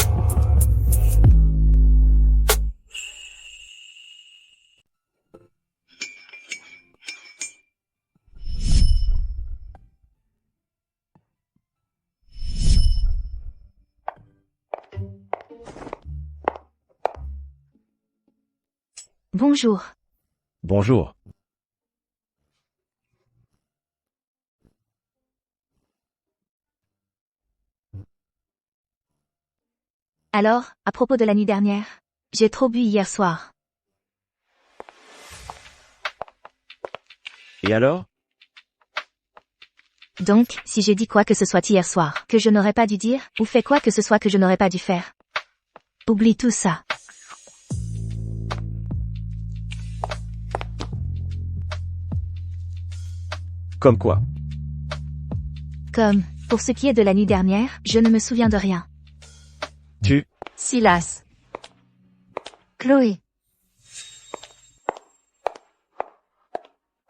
Bonjour. Bonjour. Alors, à propos de la nuit dernière, j'ai trop bu hier soir. Et alors? Donc, si j'ai dit quoi que ce soit hier soir, que je n'aurais pas dû dire, ou fait quoi que ce soit que je n'aurais pas dû faire. Oublie tout ça. Comme quoi? Comme, pour ce qui est de la nuit dernière, je ne me souviens de rien. Tu? Silas. Chloé.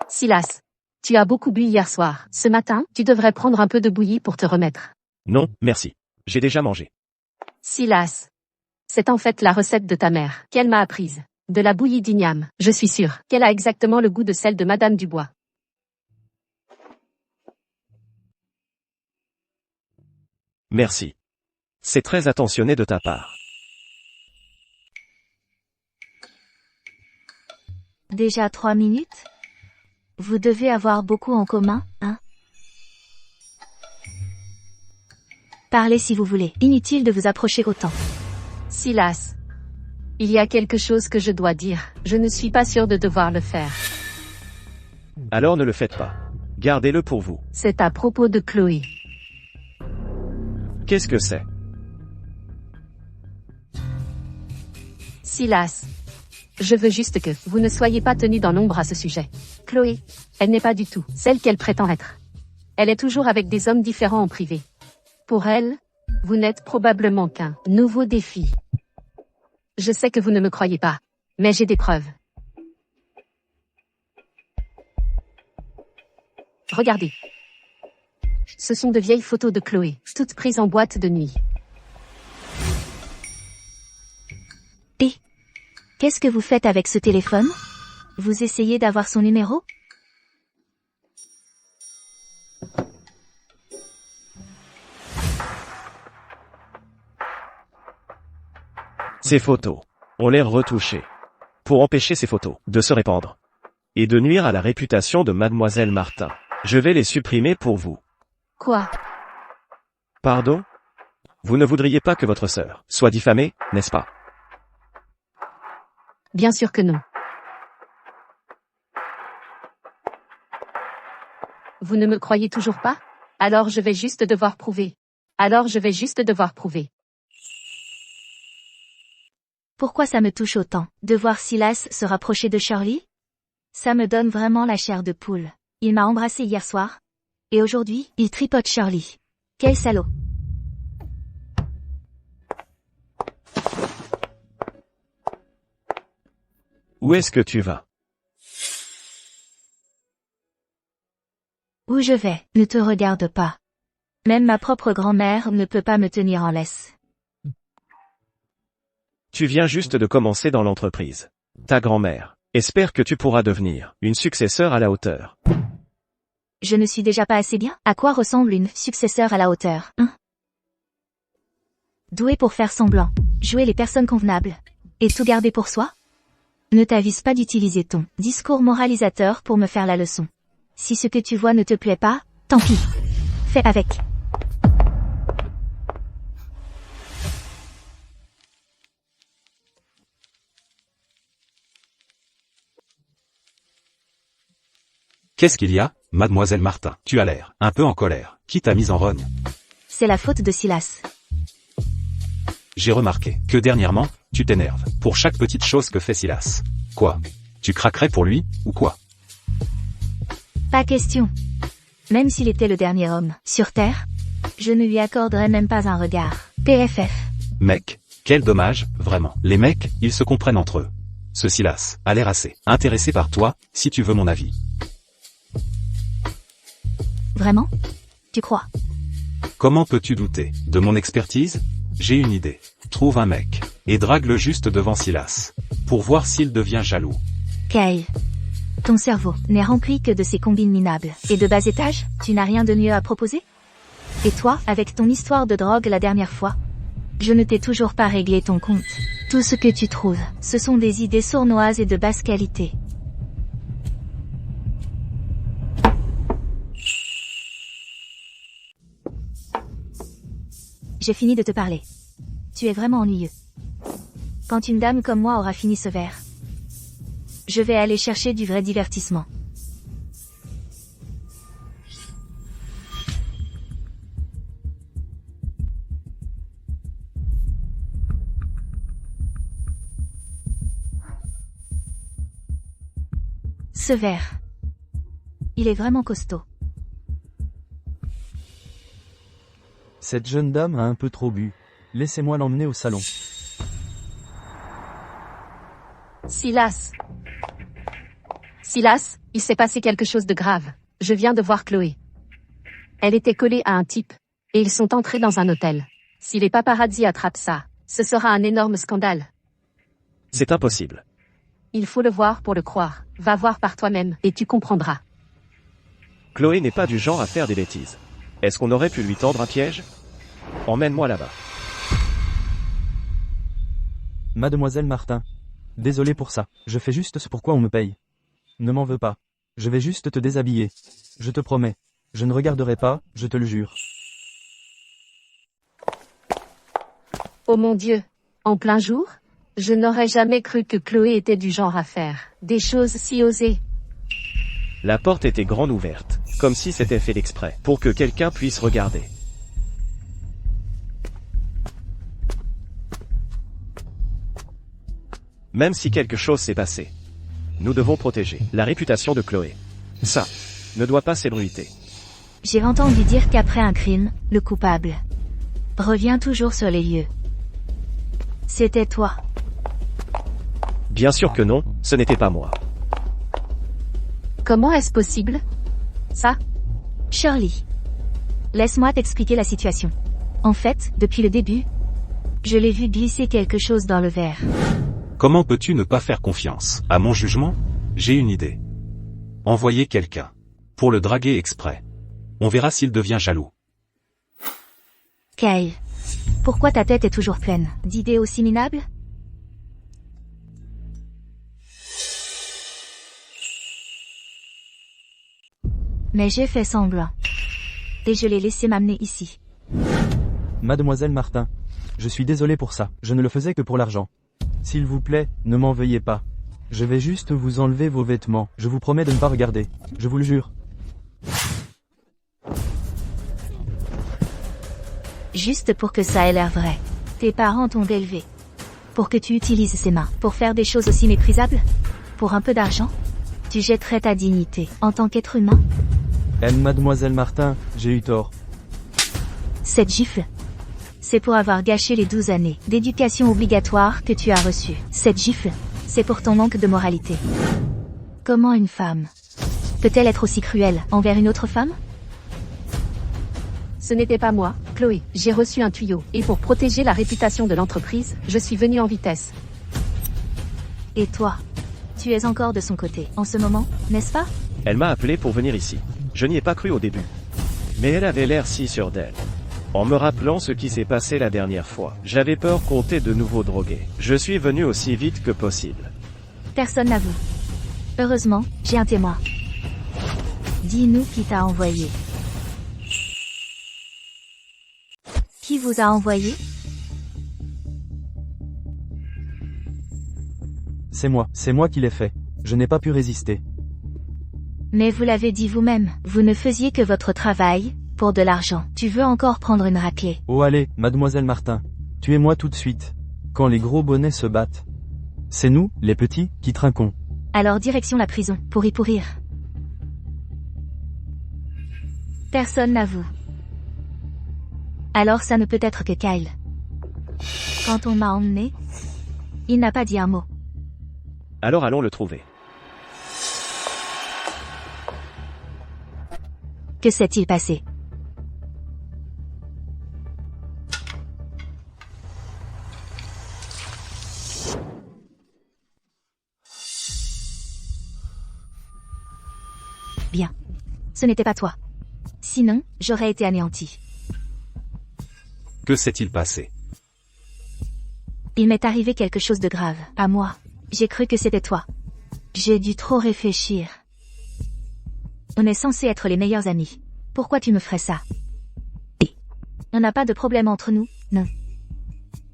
Silas. Tu as beaucoup bu hier soir. Ce matin, tu devrais prendre un peu de bouillie pour te remettre. Non, merci. J'ai déjà mangé. Silas. C'est en fait la recette de ta mère, qu'elle m'a apprise. De la bouillie d'igname. Je suis sûre qu'elle a exactement le goût de celle de Madame Dubois. Merci. C'est très attentionné de ta part. Déjà 3 minutes? Vous devez avoir beaucoup en commun, hein? Parlez si vous voulez. Inutile de vous approcher autant. Silas. Il y a quelque chose que je dois dire. Je ne suis pas sûre de devoir le faire. Alors ne le faites pas. Gardez-le pour vous. C'est à propos de Chloé. Qu'est-ce que c'est? Silas. Je veux juste que vous ne soyez pas tenu dans l'ombre à ce sujet. Chloé, elle n'est pas du tout celle qu'elle prétend être. Elle est toujours avec des hommes différents en privé. Pour elle, vous n'êtes probablement qu'un nouveau défi. Je sais que vous ne me croyez pas, mais j'ai des preuves. Regardez. Ce sont de vieilles photos de Chloé, toutes prises en boîte de nuit. Qu'est-ce que vous faites avec ce téléphone? Vous essayez d'avoir son numéro? Ces photos ont l'air retouchées. Pour empêcher ces photos de se répandre et de nuire à la réputation de Mademoiselle Martin, je vais les supprimer pour vous. Quoi? Pardon? Vous ne voudriez pas que votre sœur soit diffamée, n'est-ce pas? Bien sûr que non. Vous ne me croyez toujours pas? Alors je vais juste devoir prouver. Pourquoi ça me touche autant, de voir Silas se rapprocher de Shirley? Ça me donne vraiment la chair de poule. Il m'a embrassé hier soir. Et aujourd'hui, il tripote Shirley. Quel salaud. Où est-ce que tu vas? Où je vais, ne te regarde pas. Même ma propre grand-mère ne peut pas me tenir en laisse. Tu viens juste de commencer dans l'entreprise. Ta grand-mère espère que tu pourras devenir une successeur à la hauteur. Je ne suis déjà pas assez bien? À quoi ressemble une successeur à la hauteur, hein? Doué pour faire semblant, jouer les personnes convenables. Et tout garder pour soi? Ne t'avise pas d'utiliser ton discours moralisateur pour me faire la leçon. Si ce que tu vois ne te plaît pas, tant pis. Fais avec. Qu'est-ce qu'il y a, mademoiselle Martin? Tu as l'air un peu en colère. Qui t'a mise en rogne? C'est la faute de Silas. J'ai remarqué que dernièrement, tu t'énerves pour chaque petite chose que fait Silas. Quoi? Tu craquerais pour lui, ou quoi? Pas question. Même s'il était le dernier homme sur Terre, je ne lui accorderais même pas un regard. PFF. Mec, quel dommage, vraiment. Les mecs, ils se comprennent entre eux. Ce Silas a l'air assez intéressé par toi, si tu veux mon avis. Vraiment? Tu crois? Comment peux-tu douter de mon expertise? J'ai une idée. Trouve un mec, et drague-le juste devant Silas, pour voir s'il devient jaloux. Kyle. Ton cerveau n'est rempli que de ces combines minables. Et de bas étage, tu n'as rien de mieux à proposer? Et toi, avec ton histoire de drogue la dernière fois? Je ne t'ai toujours pas réglé ton compte. Tout ce que tu trouves, ce sont des idées sournoises et de basse qualité. J'ai fini de te parler. Tu es vraiment ennuyeux. Quand une dame comme moi aura fini ce verre, je vais aller chercher du vrai divertissement. Ce verre, il est vraiment costaud. Cette jeune dame a un peu trop bu. Laissez-moi l'emmener au salon. Silas. Silas, il s'est passé quelque chose de grave. Je viens de voir Chloé. Elle était collée à un type. Et ils sont entrés dans un hôtel. Si les paparazzi attrapent ça, ce sera un énorme scandale. C'est impossible. Il faut le voir pour le croire. Va voir par toi-même, et tu comprendras. Chloé n'est pas du genre à faire des bêtises. Est-ce qu'on aurait pu lui tendre un piège? Emmène-moi là-bas. Mademoiselle Martin. Désolé pour ça, je fais juste ce pourquoi on me paye. Ne m'en veux pas. Je vais juste te déshabiller. Je te promets. Je ne regarderai pas, je te le jure. Oh mon Dieu. En plein jour? Je n'aurais jamais cru que Chloé était du genre à faire des choses si osées. La porte était grande ouverte, comme si c'était fait exprès, pour que quelqu'un puisse regarder. Même si quelque chose s'est passé, nous devons protéger la réputation de Chloé. Ça ne doit pas s'ébruiter. J'ai entendu dire qu'après un crime, le coupable revient toujours sur les lieux. C'était toi. Bien sûr que non, ce n'était pas moi. Comment est-ce possible? Ça? Shirley. Laisse-moi t'expliquer la situation. En fait, depuis le début, je l'ai vu glisser quelque chose dans le verre. Comment peux-tu ne pas faire confiance à mon jugement? J'ai une idée. Envoyer quelqu'un pour le draguer exprès. On verra s'il devient jaloux. Kyle. Pourquoi ta tête est toujours pleine d'idées aussi minables? Mais j'ai fait semblant. Et je l'ai laissé m'amener ici. Mademoiselle Martin. Je suis désolé pour ça, je ne le faisais que pour l'argent. S'il vous plaît, ne m'en veuillez pas. Je vais juste vous enlever vos vêtements, je vous promets de ne pas regarder. Je vous le jure. Juste pour que ça ait l'air vrai. Tes parents t'ont élevé. Pour que tu utilises ces mains pour faire des choses aussi méprisables? Pour un peu d'argent? Tu jetterais ta dignité en tant qu'être humain? Mademoiselle Martin, j'ai eu tort. Cette gifle, c'est pour avoir gâché les 12 années d'éducation obligatoire que tu as reçues. Cette gifle, c'est pour ton manque de moralité. Comment une femme peut-elle être aussi cruelle envers une autre femme? Ce n'était pas moi, Chloé. J'ai reçu un tuyau. Et pour protéger la réputation de l'entreprise, je suis venue en vitesse. Et toi? Tu es encore de son côté, en ce moment, n'est-ce pas? Elle m'a appelé pour venir ici. Je n'y ai pas cru au début. Mais elle avait l'air si sûre d'elle. En me rappelant ce qui s'est passé la dernière fois, j'avais peur qu'on t'ait de nouveau drogué. Je suis venu aussi vite que possible. Personne n'avoue. Heureusement, j'ai un témoin. Dis-nous qui t'a envoyé. Qui vous a envoyé? C'est moi qui l'ai fait. Je n'ai pas pu résister. Mais vous l'avez dit vous-même, vous ne faisiez que votre travail, pour de l'argent. Tu veux encore prendre une raclée? Oh allez, mademoiselle Martin. Tuez-moi tout de suite. Quand les gros bonnets se battent. C'est nous, les petits, qui trinquons. Alors direction la prison, pour y pourrir. Personne n'avoue. Alors ça ne peut être que Kyle. Quand on m'a emmené, il n'a pas dit un mot. Alors allons le trouver. Que s'est-il passé? Bien. Ce n'était pas toi. Sinon, j'aurais été anéanti. Que s'est-il passé? Il m'est arrivé quelque chose de grave, à moi. J'ai cru que c'était toi. J'ai dû trop réfléchir. On est censé être les meilleurs amis. Pourquoi tu me ferais ça? On n'a pas de problème entre nous, non.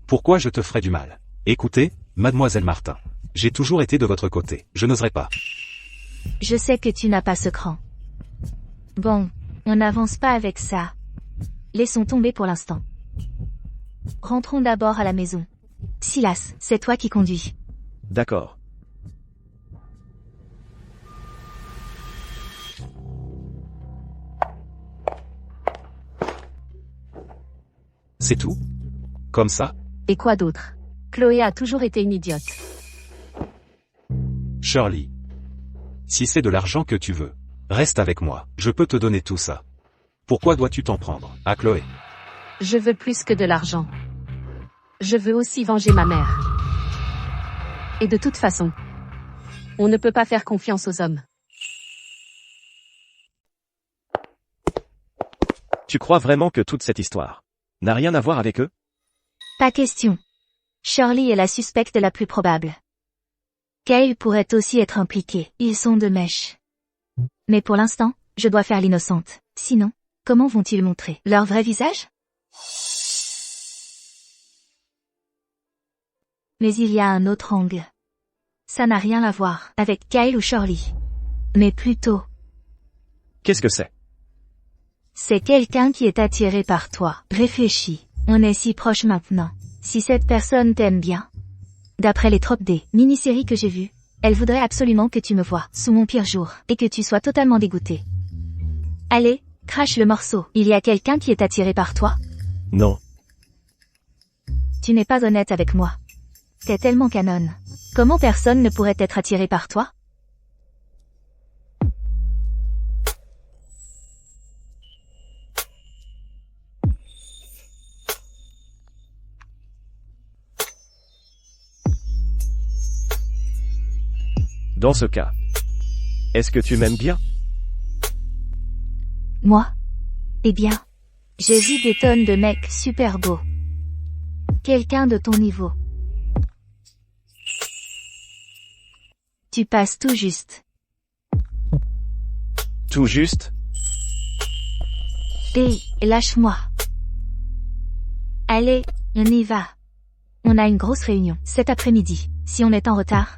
Pourquoi je te ferais du mal? Écoutez, mademoiselle Martin. J'ai toujours été de votre côté. Je n'oserais pas. Je sais que tu n'as pas ce cran. Bon, on n'avance pas avec ça. Laissons tomber pour l'instant. Rentrons d'abord à la maison. Silas, c'est toi qui conduis. D'accord. C'est tout? Comme ça? Et quoi d'autre? Chloé a toujours été une idiote. Shirley. Si c'est de l'argent que tu veux, reste avec moi, je peux te donner tout ça. Pourquoi dois-tu t'en prendre, à Chloé? Je veux plus que de l'argent. Je veux aussi venger ma mère. Et de toute façon, on ne peut pas faire confiance aux hommes. Tu crois vraiment que toute cette histoire n'a rien à voir avec eux? Pas question. Shirley est la suspecte la plus probable. Kyle pourrait aussi être impliqué, ils sont de mèche. Mais pour l'instant, je dois faire l'innocente. Sinon, comment vont-ils montrer leur vrai visage? Mais il y a un autre angle. Ça n'a rien à voir avec Kyle ou Shirley. Mais plutôt, Qu'est-ce que c'est? c'est quelqu'un qui est attiré par toi. Réfléchis. On est si proches maintenant. Si cette personne t'aime bien. D'après les tropes des mini-séries que j'ai vues, elle voudrait absolument que tu me voies sous mon pire jour et que tu sois totalement dégoûté. Allez, crache le morceau. Il y a quelqu'un qui est attiré par toi? Non. Tu n'es pas honnête avec moi. T'es tellement canon. Comment personne ne pourrait être attiré par toi? Dans ce cas, est-ce que tu m'aimes bien? Moi? Eh bien, j'ai vu des tonnes de mecs super beaux. Quelqu'un de ton niveau. Tu passes tout juste. Tout juste? Et lâche-moi. Allez, on y va. On a une grosse réunion cet après-midi. Si on est en retard,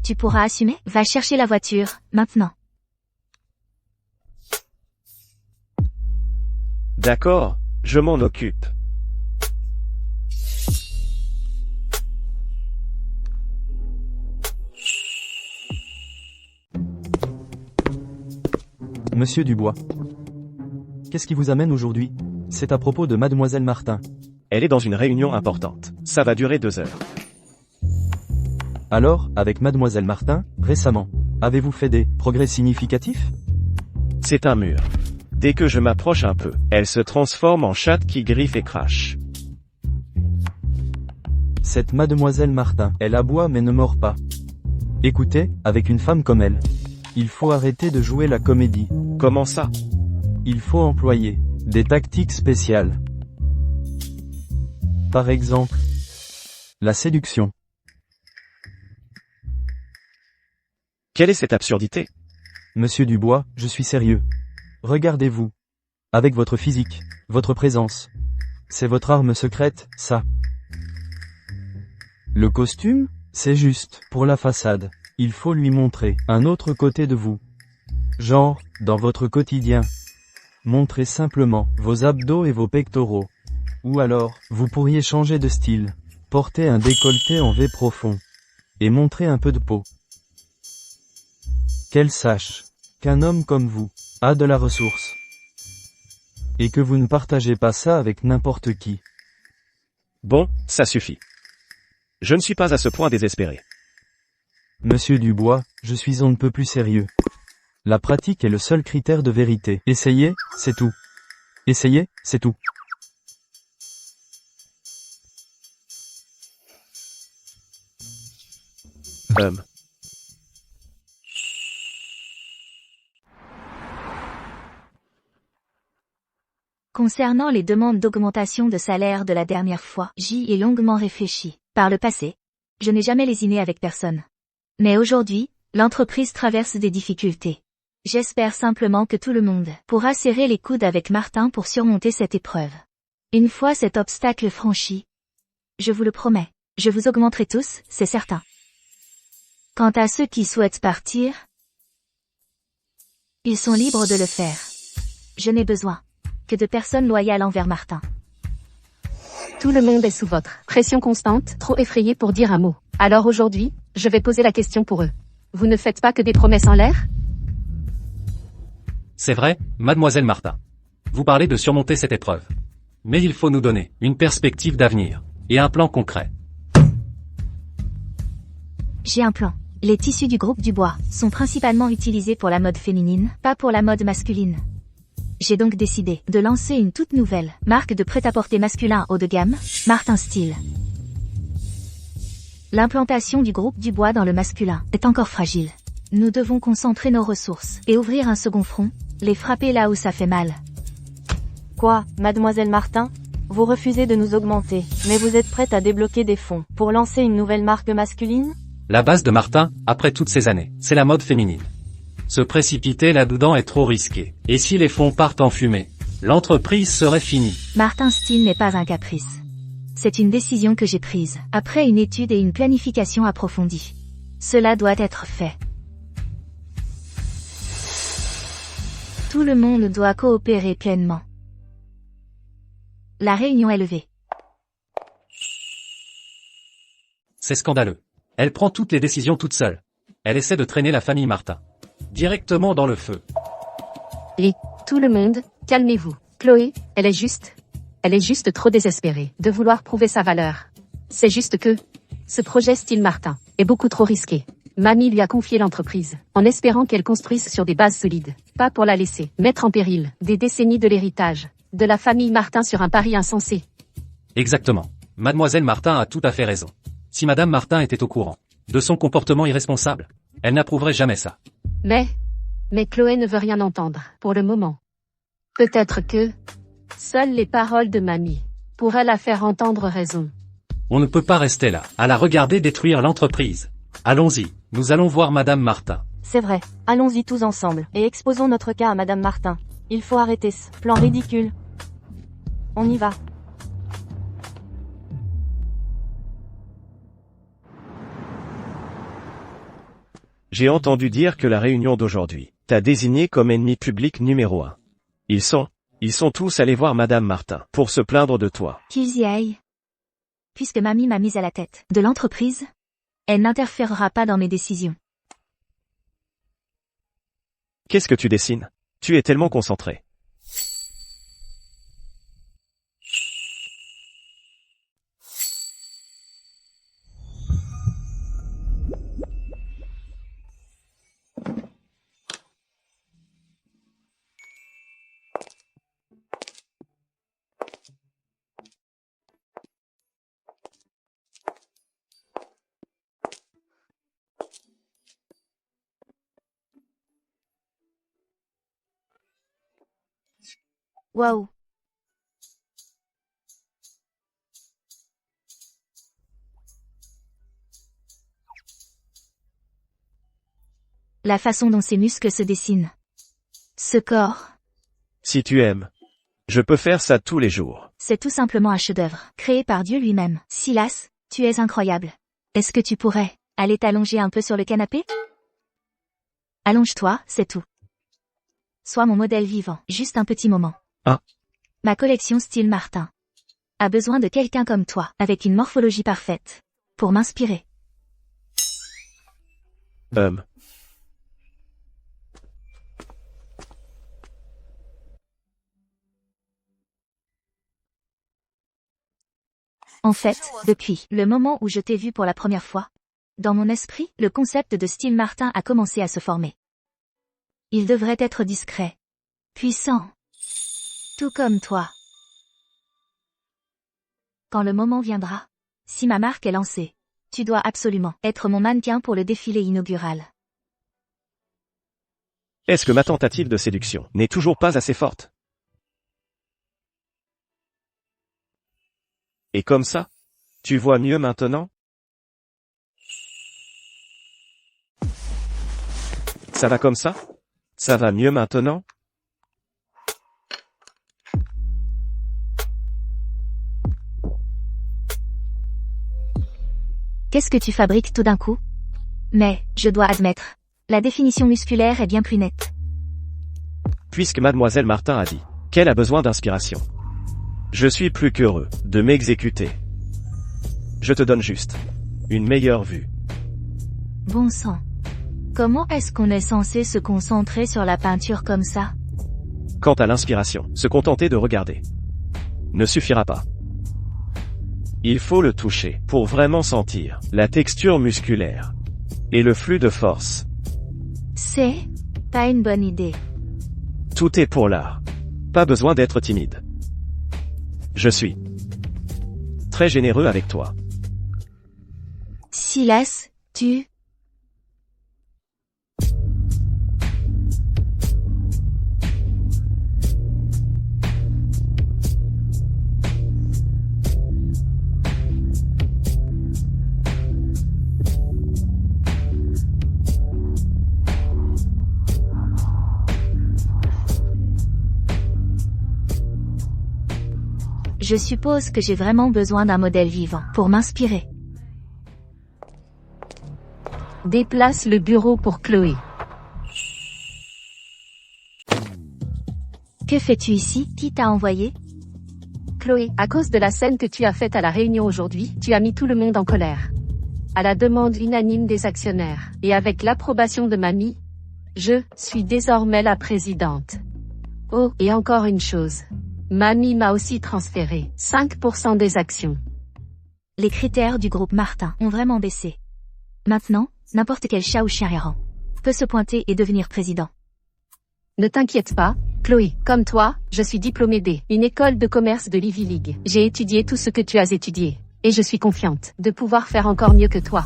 tu pourras assumer? Va chercher la voiture, maintenant. D'accord, je m'en occupe. Monsieur Dubois. Qu'est-ce qui vous amène aujourd'hui? C'est à propos de mademoiselle Martin. Elle est dans une réunion importante. Ça va durer 2 heures. Alors, avec mademoiselle Martin, récemment, avez-vous fait des progrès significatifs? C'est un mur. Dès que je m'approche un peu, elle se transforme en chatte qui griffe et crache. Cette mademoiselle Martin, elle aboie mais ne mord pas. Écoutez, avec une femme comme elle, il faut arrêter de jouer la comédie. Comment ça? Il faut employer des tactiques spéciales. Par exemple, la séduction. Quelle est cette absurdité? Monsieur Dubois, je suis sérieux. Regardez-vous. Avec votre physique, votre présence. C'est votre arme secrète, ça. Le costume, c'est juste, pour la façade. Il faut lui montrer un autre côté de vous. Genre, dans votre quotidien. Montrez simplement vos abdos et vos pectoraux. Ou alors, vous pourriez changer de style. Porter un décolleté en V profond. Et montrer un peu de peau. Qu'elle sache qu'un homme comme vous a de la ressource. Et que vous ne partagez pas ça avec n'importe qui. Bon, ça suffit. Je ne suis pas à ce point désespéré. Monsieur Dubois, je suis on ne peut plus sérieux. La pratique est le seul critère de vérité. Essayez, c'est tout. Essayez, c'est tout. Concernant les demandes d'augmentation de salaire de la dernière fois, j'y ai longuement réfléchi. Par le passé, je n'ai jamais lésiné avec personne. Mais aujourd'hui, l'entreprise traverse des difficultés. J'espère simplement que tout le monde pourra serrer les coudes avec Martin pour surmonter cette épreuve. Une fois cet obstacle franchi, je vous le promets, je vous augmenterai tous, c'est certain. Quant à ceux qui souhaitent partir, ils sont libres de le faire. Je n'ai besoin que de personnes loyales envers Martin. Tout le monde est sous votre pression constante, trop effrayé pour dire un mot. Alors aujourd'hui, je vais poser la question pour eux. Vous ne faites pas que des promesses en l'air? C'est vrai, mademoiselle Martin. Vous parlez de surmonter cette épreuve. Mais il faut nous donner une perspective d'avenir et un plan concret. J'ai un plan. Les tissus du groupe Dubois sont principalement utilisés pour la mode féminine, pas pour la mode masculine. J'ai donc décidé de lancer une toute nouvelle marque de prêt-à-porter masculin haut de gamme, Martin Style. L'implantation du groupe Dubois dans le masculin est encore fragile. Nous devons concentrer nos ressources et ouvrir un second front, les frapper là où ça fait mal. Quoi, mademoiselle Martin? Vous refusez de nous augmenter, mais vous êtes prête à débloquer des fonds pour lancer une nouvelle marque masculine? La base de Martin, après toutes ces années, c'est la mode féminine. Se précipiter là-dedans est trop risqué. Et si les fonds partent en fumée, l'entreprise serait finie. Martin Style n'est pas un caprice. C'est une décision que j'ai prise, après une étude et une planification approfondie. Cela doit être fait. Tout le monde doit coopérer pleinement. La réunion est levée. C'est scandaleux. Elle prend toutes les décisions toute seule. Elle essaie de traîner la famille Martin directement dans le feu. Et, tout le monde, calmez-vous. Chloé, elle est juste trop désespérée de vouloir prouver sa valeur. C'est juste que, ce projet style Martin, est beaucoup trop risqué. Mamie lui a confié l'entreprise, en espérant qu'elle construise sur des bases solides, pas pour la laisser mettre en péril des décennies de l'héritage de la famille Martin sur un pari insensé. Exactement. Mademoiselle Martin a tout à fait raison. Si Madame Martin était au courant de son comportement irresponsable, elle n'approuverait jamais ça. Mais Chloé ne veut rien entendre, pour le moment. Peut-être que, seules les paroles de mamie pourraient la faire entendre raison. On ne peut pas rester là, à la regarder détruire l'entreprise. Allons-y, nous allons voir Madame Martin. C'est vrai, allons-y tous ensemble, et exposons notre cas à Madame Martin. Il faut arrêter ce plan ridicule. On y va. J'ai entendu dire que la réunion d'aujourd'hui t'a désigné comme ennemi public numéro 1. Ils sont tous allés voir Madame Martin pour se plaindre de toi. Qu'ils y aillent. Puisque mamie m'a mise à la tête de l'entreprise, elle n'interférera pas dans mes décisions. Qu'est-ce que tu dessines? Tu es tellement concentré. Waouh. La façon dont ses muscles se dessinent. Ce corps, Si tu aimes. Je peux faire ça tous les jours. c'est tout simplement un chef-d'œuvre, créé par Dieu lui-même. Silas, tu es incroyable. Est-ce que tu pourrais aller t'allonger un peu sur le canapé? Allonge-toi, c'est tout. Sois mon modèle vivant, juste un petit moment. Ah. Ma collection style Martin a besoin de quelqu'un comme toi, avec une morphologie parfaite, pour m'inspirer. En fait, depuis le moment où je t'ai vu pour la première fois, dans mon esprit, le concept de style Martin a commencé à se former. Il devrait être discret, puissant, tout comme toi. Quand le moment viendra, si ma marque est lancée, tu dois absolument être mon mannequin pour le défilé inaugural. Est-ce que ma tentative de séduction n'est toujours pas assez forte? Et comme ça? Tu vois mieux maintenant? Ça va comme ça? Ça va mieux maintenant? Qu'est-ce que tu fabriques tout d'un coup? Mais, je dois admettre, la définition musculaire est bien plus nette. Puisque mademoiselle Martin a dit qu'elle a besoin d'inspiration. Je suis plus qu'heureux de m'exécuter. Je te donne juste une meilleure vue. Bon sang. Comment est-ce qu'on est censé se concentrer sur la peinture comme ça? Quant à l'inspiration, se contenter de regarder ne suffira pas. Il faut le toucher pour vraiment sentir la texture musculaire et le flux de force. C'est pas une bonne idée. Tout est pour l'art. Pas besoin d'être timide. Je suis très généreux avec toi. Silas, tu... Je suppose que j'ai vraiment besoin d'un modèle vivant pour m'inspirer. Déplace le bureau pour Chloé. Que fais-tu ici? Qui t'a envoyé? Chloé, à cause de la scène que tu as faite à la réunion aujourd'hui, tu as mis tout le monde en colère. À la demande unanime des actionnaires, et avec l'approbation de Mamie, je suis désormais la présidente. Oh, et encore une chose. Mamie m'a aussi transféré 5% des actions. Les critères du groupe Martin ont vraiment baissé. Maintenant, n'importe quel chat ou chien errant peut se pointer et devenir président. Ne t'inquiète pas, Chloé, comme toi, je suis diplômée une école de commerce de l'Ivy League. J'ai étudié tout ce que tu as étudié, et je suis confiante de pouvoir faire encore mieux que toi.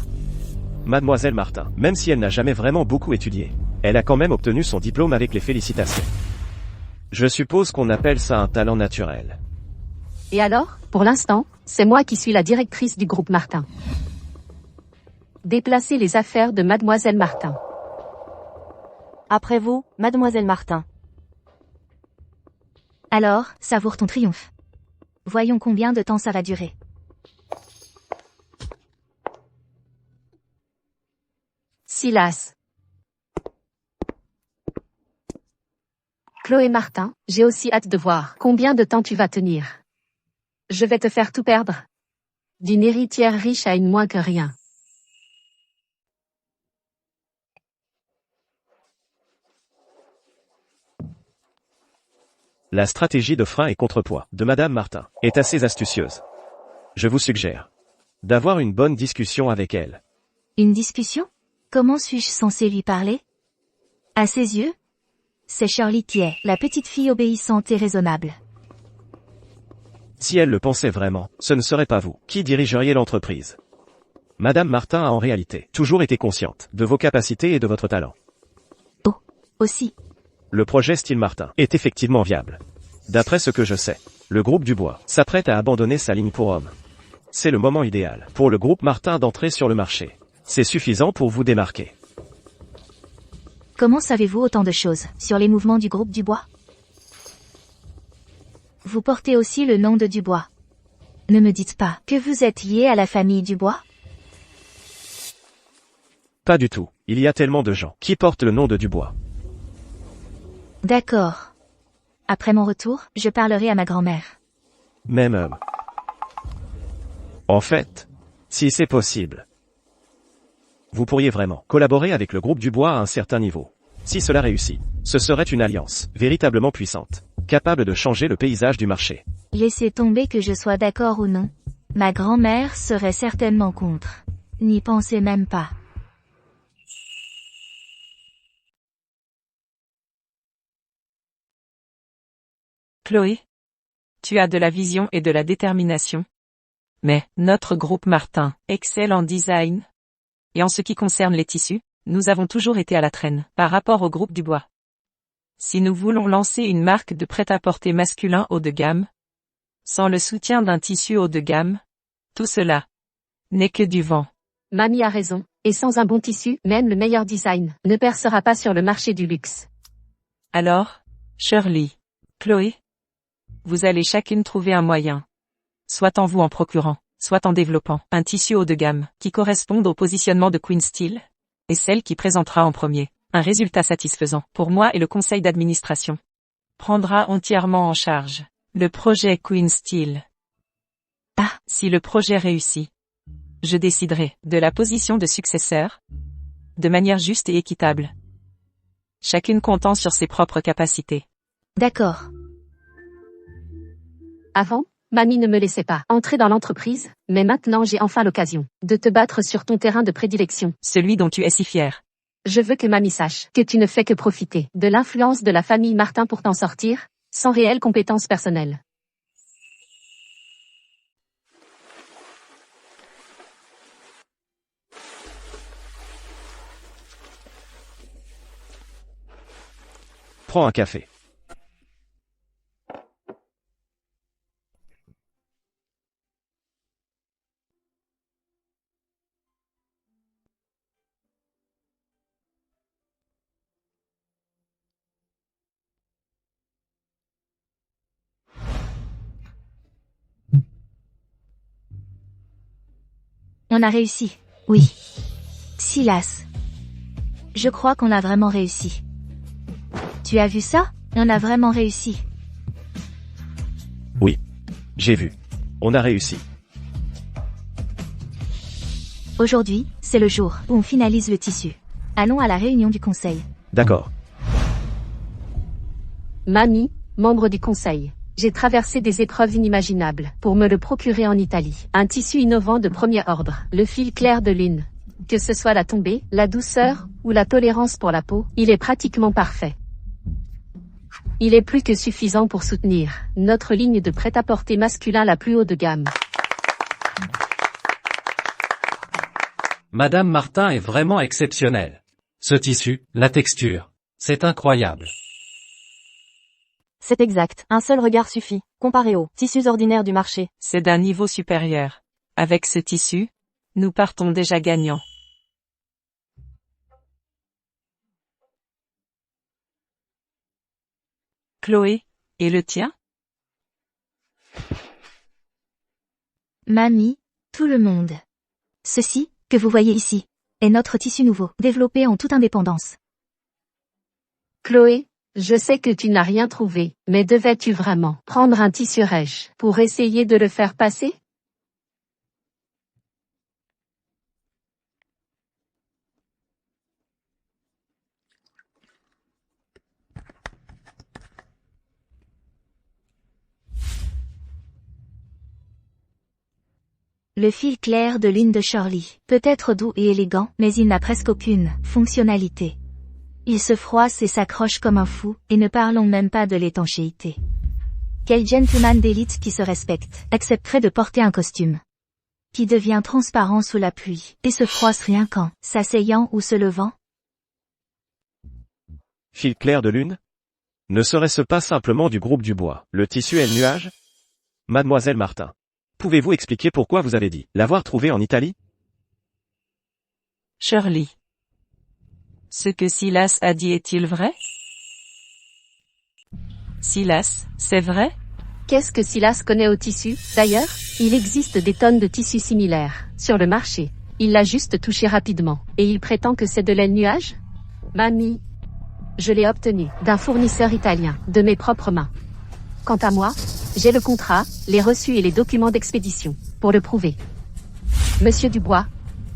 Mademoiselle Martin, même si elle n'a jamais vraiment beaucoup étudié, elle a quand même obtenu son diplôme avec les félicitations. Je suppose qu'on appelle ça un talent naturel. Et alors, pour l'instant, c'est moi qui suis la directrice du groupe Martin. Déplacer les affaires de mademoiselle Martin. Après vous, mademoiselle Martin. Alors, savoure ton triomphe. Voyons combien de temps ça va durer. Silas. Chloé Martin, j'ai aussi hâte de voir combien de temps tu vas tenir. Je vais te faire tout perdre. D'une héritière riche à une moins que rien. La stratégie de frein et contrepoids de Madame Martin est assez astucieuse. Je vous suggère d'avoir une bonne discussion avec elle. Une discussion? Comment suis-je censé lui parler? À ses yeux, c'est Shirley qui est la petite fille obéissante et raisonnable. Si elle le pensait vraiment, ce ne serait pas vous qui dirigeriez l'entreprise. Madame Martin a en réalité toujours été consciente de vos capacités et de votre talent. Oh, aussi. Le projet Style Martin est effectivement viable. D'après ce que je sais, le groupe Dubois s'apprête à abandonner sa ligne pour hommes. C'est le moment idéal pour le groupe Martin d'entrer sur le marché. C'est suffisant pour vous démarquer. Comment savez-vous autant de choses sur les mouvements du groupe Dubois? Vous portez aussi le nom de Dubois. Ne me dites pas que vous êtes lié à la famille Dubois? Pas du tout. Il y a tellement de gens qui portent le nom de Dubois. D'accord. Après mon retour, je parlerai à ma grand-mère. Même. En fait, si c'est possible, vous pourriez vraiment collaborer avec le groupe Dubois à un certain niveau. Si cela réussit, ce serait une alliance véritablement puissante, capable de changer le paysage du marché. Laissez tomber que je sois d'accord ou non. Ma grand-mère serait certainement contre. N'y pensez même pas. Chloé, tu as de la vision et de la détermination. Mais, notre groupe Martin excelle en design. Et en ce qui concerne les tissus, nous avons toujours été à la traîne par rapport au groupe Dubois. Si nous voulons lancer une marque de prêt-à-porter masculin haut de gamme, sans le soutien d'un tissu haut de gamme, tout cela n'est que du vent. Mamie a raison, et sans un bon tissu, même le meilleur design ne percera pas sur le marché du luxe. Alors, Shirley, Chloé, vous allez chacune trouver un moyen. Soit en vous en procurant, soit en développant un tissu haut de gamme qui corresponde au positionnement de Queen Steel, et celle qui présentera en premier un résultat satisfaisant pour moi et le conseil d'administration prendra entièrement en charge le projet Queen Steel. Ah, si le projet réussit, je déciderai de la position de successeur de manière juste et équitable, chacune comptant sur ses propres capacités. D'accord. Avant, Mamie ne me laissait pas entrer dans l'entreprise, mais maintenant j'ai enfin l'occasion de te battre sur ton terrain de prédilection. Celui dont tu es si fier. Je veux que Mamie sache que tu ne fais que profiter de l'influence de la famille Martin pour t'en sortir, sans réelle compétence personnelle. Prends un café. On a réussi. Oui. Silas. Je crois qu'on a vraiment réussi. Tu as vu ça? On a vraiment réussi. Oui. J'ai vu. On a réussi. Aujourd'hui, c'est le jour où on finalise le tissu. Allons à la réunion du conseil. D'accord. Mamie, membre du conseil. J'ai traversé des épreuves inimaginables pour me le procurer en Italie. Un tissu innovant de premier ordre, le fil clair de lune. Que ce soit la tombée, la douceur ou la tolérance pour la peau, il est pratiquement parfait. Il est plus que suffisant pour soutenir notre ligne de prêt-à-porter masculin la plus haut de gamme. Madame Martin est vraiment exceptionnelle. Ce tissu, la texture, c'est incroyable. C'est exact, un seul regard suffit, comparé aux tissus ordinaires du marché. C'est d'un niveau supérieur. Avec ce tissu, nous partons déjà gagnants. Chloé, et le tien? Mamie, tout le monde. Ceci, que vous voyez ici, est notre tissu nouveau, développé en toute indépendance. Chloé, je sais que tu n'as rien trouvé, mais devais-tu vraiment prendre un tissu rêche pour essayer de le faire passer? Le fil clair de lune de Shirley peut être doux et élégant, mais il n'a presque aucune fonctionnalité. Il se froisse et s'accroche comme un fou, et ne parlons même pas de l'étanchéité. Quel gentleman d'élite qui se respecte accepterait de porter un costume qui devient transparent sous la pluie, et se froisse rien qu'en s'asseyant ou se levant? Fil clair de lune? Ne serait-ce pas simplement du groupe Dubois, le tissu et le nuage? Mademoiselle Martin, pouvez-vous expliquer pourquoi vous avez dit l'avoir trouvé en Italie? Shirley. Ce que Silas a dit est-il vrai? Silas, c'est vrai? Qu'est-ce que Silas connaît au tissu, d'ailleurs? Il existe des tonnes de tissus similaires sur le marché. Il l'a juste touché rapidement, et il prétend que c'est de laine nuage? Mamie, je l'ai obtenu d'un fournisseur italien, de mes propres mains. Quant à moi, j'ai le contrat, les reçus et les documents d'expédition, pour le prouver. Monsieur Dubois,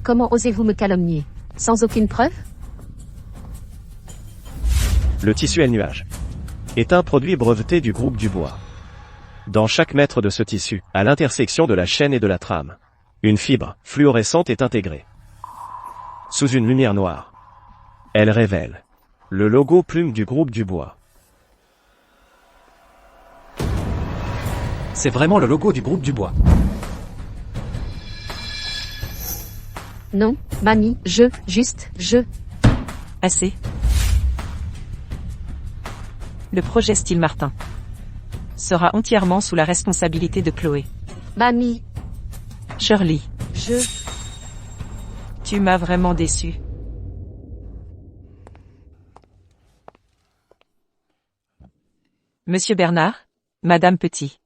comment osez-vous me calomnier, sans aucune preuve? Le tissu L-Nuage est un produit breveté du groupe Dubois. Dans chaque mètre de ce tissu, à l'intersection de la chaîne et de la trame, une fibre fluorescente est intégrée. Sous une lumière noire, elle révèle le logo plume du groupe Dubois. C'est vraiment le logo du groupe Dubois. Non, mamie, je. Assez. Le projet Style Martin sera entièrement sous la responsabilité de Chloé. Mamie, Shirley, je. tu m'as vraiment déçu. Monsieur Bernard, Madame Petit.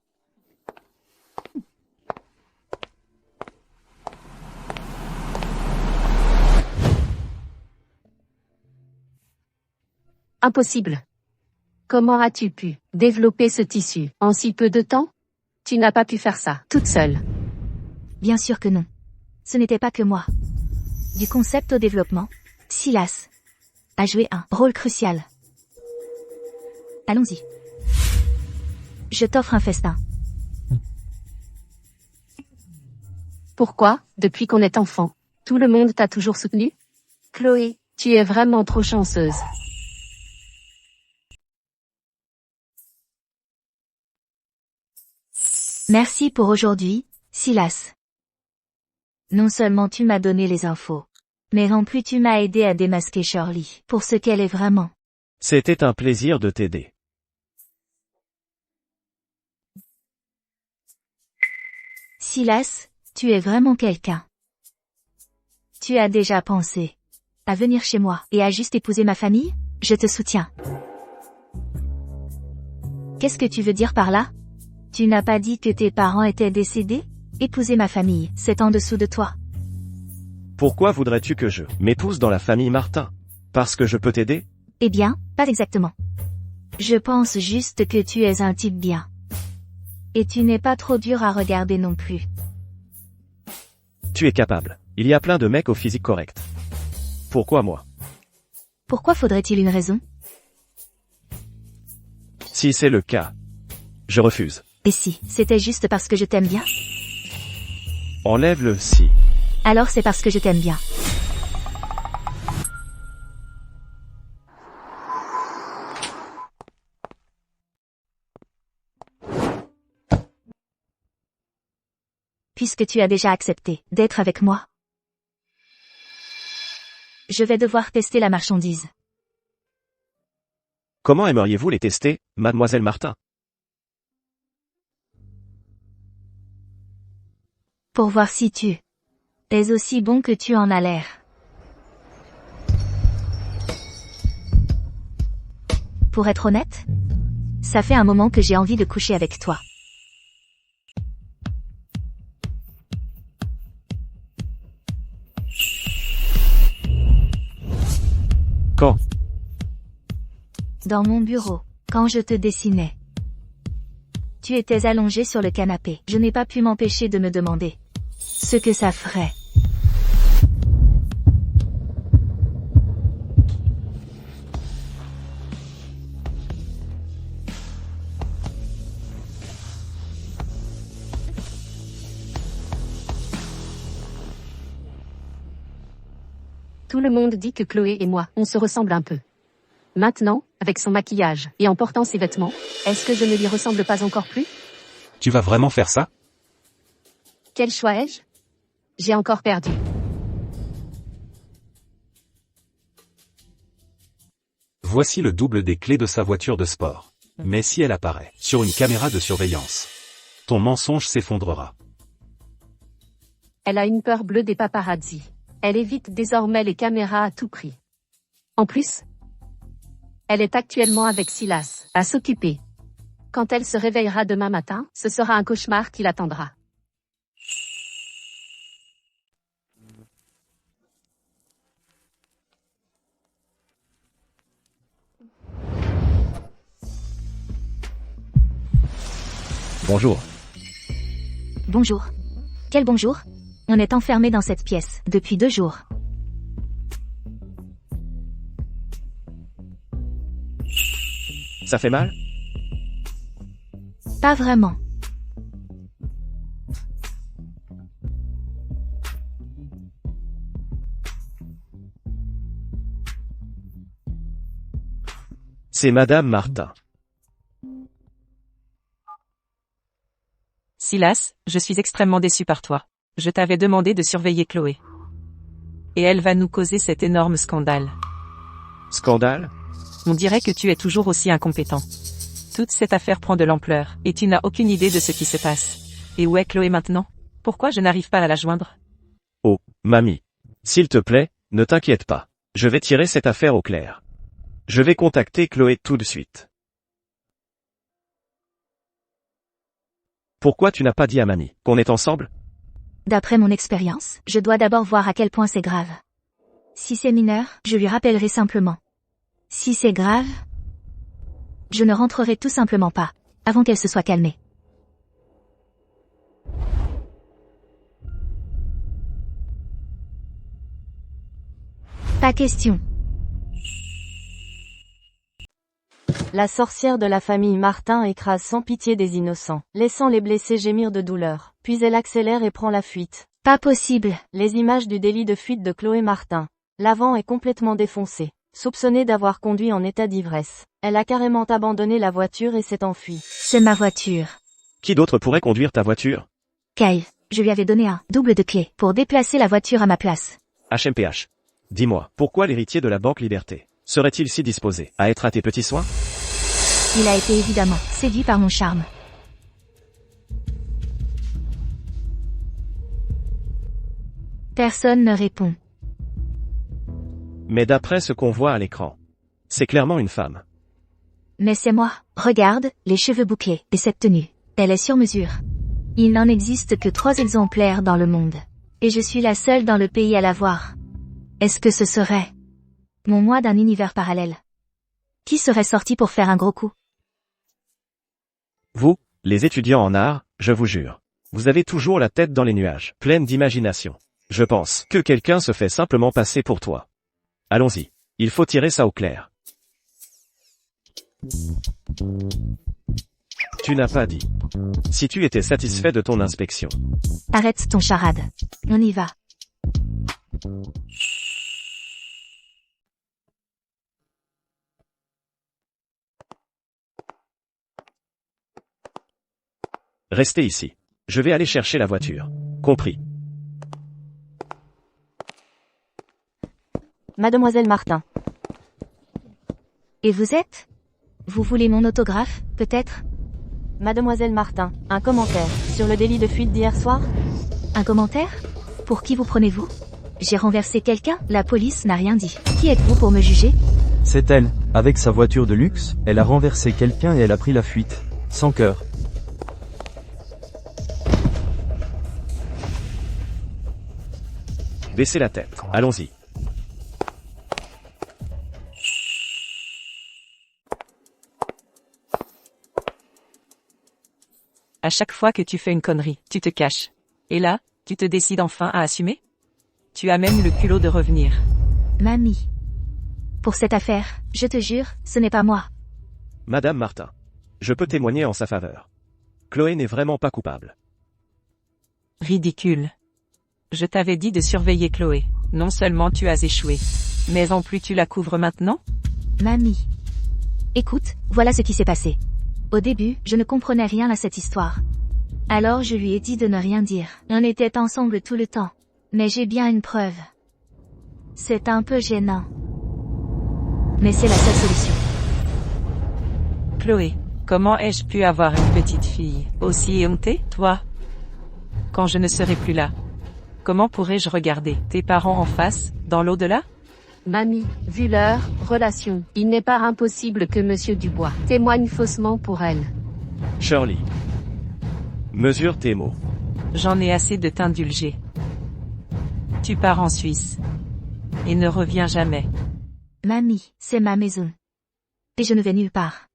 Impossible. Comment as-tu pu développer ce tissu en si peu de temps? Tu n'as pas pu faire ça toute seule. Bien sûr que non. Ce n'était pas que moi. Du concept au développement, Silas a joué un rôle crucial. Allons-y. Je t'offre un festin. Pourquoi, depuis qu'on est enfant, tout le monde t'a toujours soutenu? Chloé, tu es vraiment trop chanceuse. Merci pour aujourd'hui, Silas. Non seulement tu m'as donné les infos, mais en plus tu m'as aidé à démasquer Shirley pour ce qu'elle est vraiment. C'était un plaisir de t'aider. Silas, tu es vraiment quelqu'un. Tu as déjà pensé à venir chez moi et à juste épouser ma famille? Je te soutiens. Qu'est-ce que tu veux dire par là? Tu n'as pas dit que tes parents étaient décédés? Épouser ma famille, c'est en dessous de toi. Pourquoi voudrais-tu que je m'épouse dans la famille Martin? Parce que je peux t'aider? Eh bien, pas exactement. Je pense juste que tu es un type bien. Et tu n'es pas trop dur à regarder non plus. Tu es capable. Il y a plein de mecs au physique correct. Pourquoi moi? Pourquoi faudrait-il une raison? Si c'est le cas, je refuse. Et si, c'était juste parce que je t'aime bien? Enlève le si. Alors c'est parce que je t'aime bien. Puisque tu as déjà accepté d'être avec moi, je vais devoir tester la marchandise. Comment aimeriez-vous les tester, mademoiselle Martin? Pour voir si tu es aussi bon que tu en as l'air. Pour être honnête, ça fait un moment que j'ai envie de coucher avec toi. Quand? Dans mon bureau, quand je te dessinais. Tu étais allongé sur le canapé. Je n'ai pas pu m'empêcher de me demander ce que ça ferait. Tout le monde dit que Chloé et moi, on se ressemble un peu. Maintenant, avec son maquillage, et en portant ses vêtements, est-ce que je ne lui ressemble pas encore plus? Tu vas vraiment faire ça? Quel choix ai-je? J'ai encore perdu. Voici le double des clés de sa voiture de sport. Mais si elle apparaît sur une caméra de surveillance, ton mensonge s'effondrera. Elle a une peur bleue des paparazzi. Elle évite désormais les caméras à tout prix. En plus, elle est actuellement avec Silas, à s'occuper. Quand elle se réveillera demain matin, ce sera un cauchemar qui l'attendra. Bonjour. Bonjour. Quel bonjour? On est enfermé dans cette pièce, depuis 2 jours. Ça fait mal? Pas vraiment. C'est Madame Martin. Silas, je suis extrêmement déçu par toi. Je t'avais demandé de surveiller Chloé. Et elle va nous causer cet énorme scandale. Scandale? On dirait que tu es toujours aussi incompétent. Toute cette affaire prend de l'ampleur, et tu n'as aucune idée de ce qui se passe. Et où est Chloé maintenant? Pourquoi je n'arrive pas à la joindre? Oh, mamie. S'il te plaît, ne t'inquiète pas. Je vais tirer cette affaire au clair. Je vais contacter Chloé tout de suite. Pourquoi tu n'as pas dit à mamie qu'on est ensemble? D'après mon expérience, je dois d'abord voir à quel point c'est grave. Si c'est mineur, je lui rappellerai simplement. Si c'est grave, je ne rentrerai tout simplement pas, avant qu'elle se soit calmée. Pas question. La sorcière de la famille Martin écrase sans pitié des innocents, laissant les blessés gémir de douleur. Puis elle accélère et prend la fuite. Pas possible. Les images du délit de fuite de Chloé Martin. L'avant est complètement défoncé. Soupçonnée d'avoir conduit en état d'ivresse. Elle a carrément abandonné la voiture et s'est enfuie. C'est ma voiture. Qui d'autre pourrait conduire ta voiture? Kyle, je lui avais donné un double de clé pour déplacer la voiture à ma place. HMPH. Dis-moi, pourquoi l'héritier de la Banque Liberté serait-il si disposé à être à tes petits soins? Il a été évidemment séduit par mon charme. Personne ne répond. Mais d'après ce qu'on voit à l'écran, c'est clairement une femme. Mais c'est moi. Regarde, les cheveux bouclés, et cette tenue. Elle est sur mesure. Il n'en existe que 3 exemplaires dans le monde. Et je suis la seule dans le pays à l'avoir. Est-ce que ce serait mon moi d'un univers parallèle? Qui serait sorti pour faire un gros coup? Vous, les étudiants en art, je vous jure. Vous avez toujours la tête dans les nuages, pleine d'imagination. Je pense que quelqu'un se fait simplement passer pour toi. Allons-y. Il faut tirer ça au clair. Tu n'as pas dit. Si tu étais satisfait de ton inspection. Arrête ton charade. On y va. Restez ici. Je vais aller chercher la voiture. Compris. Mademoiselle Martin. Et vous êtes? Vous voulez mon autographe, peut-être? Mademoiselle Martin, un commentaire sur le délit de fuite d'hier soir? Un commentaire? Pour qui vous prenez-vous? J'ai renversé quelqu'un? La police n'a rien dit. Qui êtes-vous pour me juger? C'est elle. Avec sa voiture de luxe, elle a renversé quelqu'un et elle a pris la fuite. Sans cœur. Baissez la tête. Allons-y. À chaque fois que tu fais une connerie, tu te caches. Et là, tu te décides enfin à assumer? Tu as même le culot de revenir. Mamie. Pour cette affaire, je te jure, ce n'est pas moi. Madame Martin. Je peux témoigner en sa faveur. Chloé n'est vraiment pas coupable. Ridicule. Je t'avais dit de surveiller Chloé. Non seulement tu as échoué, mais en plus tu la couvres maintenant? Mamie. Écoute, voilà ce qui s'est passé. Au début, je ne comprenais rien à cette histoire. Alors je lui ai dit de ne rien dire. On était ensemble tout le temps. Mais j'ai bien une preuve. C'est un peu gênant. Mais c'est la seule solution. Chloé, comment ai-je pu avoir une petite fille aussi éhontée, toi? Quand je ne serai plus là, comment pourrais-je regarder tes parents en face, dans l'au-delà? Mamie, vu leur relation, il n'est pas impossible que Monsieur Dubois témoigne faussement pour elle. Shirley. Mesure tes mots. J'en ai assez de t'indulger. Tu pars en Suisse. Et ne reviens jamais. Mamie, c'est ma maison. Et je ne vais nulle part.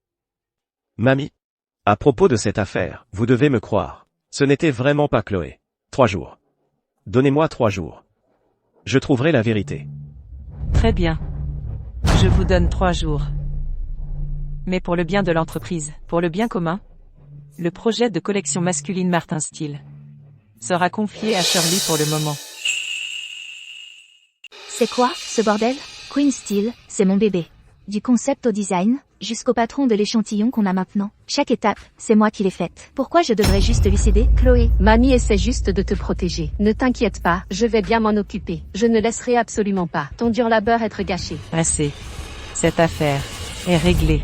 Mamie. À propos de cette affaire, vous devez me croire. Ce n'était vraiment pas Chloé. 3 jours. Donnez-moi 3 jours. Je trouverai la vérité. Très bien. Je vous donne 3 jours. Mais pour le bien de l'entreprise, pour le bien commun, le projet de collection masculine Martin Steele sera confié à Shirley pour le moment. C'est quoi, ce bordel? Queen Steel, c'est mon bébé. Du concept au design, jusqu'au patron de l'échantillon qu'on a maintenant. Chaque étape, c'est moi qui l'ai faite. Pourquoi je devrais juste lui céder? Chloé, mamie essaie juste de te protéger. Ne t'inquiète pas, je vais bien m'en occuper. Je ne laisserai absolument pas ton dur labeur être gâché. Assez. Cette affaire est réglée.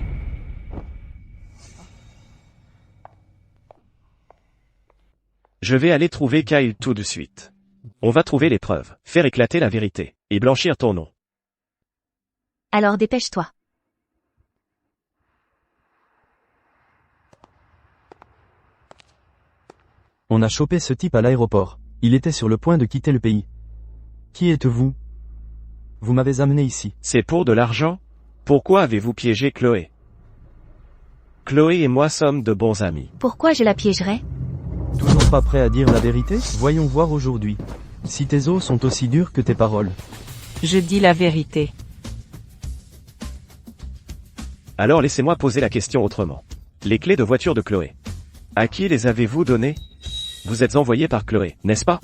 Je vais aller trouver Kyle tout de suite. On va trouver les preuves, faire éclater la vérité, et blanchir ton nom. Alors dépêche-toi. On a chopé ce type à l'aéroport. Il était sur le point de quitter le pays. Qui êtes-vous? Vous m'avez amené ici. C'est pour de l'argent? Pourquoi avez-vous piégé Chloé? Chloé et moi sommes de bons amis. Pourquoi je la piégerais? Toujours pas prêt à dire la vérité? Voyons voir aujourd'hui. Si tes os sont aussi durs que tes paroles. Je dis la vérité. Alors laissez-moi poser la question autrement. Les clés de voiture de Chloé. À qui les avez-vous données? Vous êtes envoyé par Chloé, n'est-ce pas?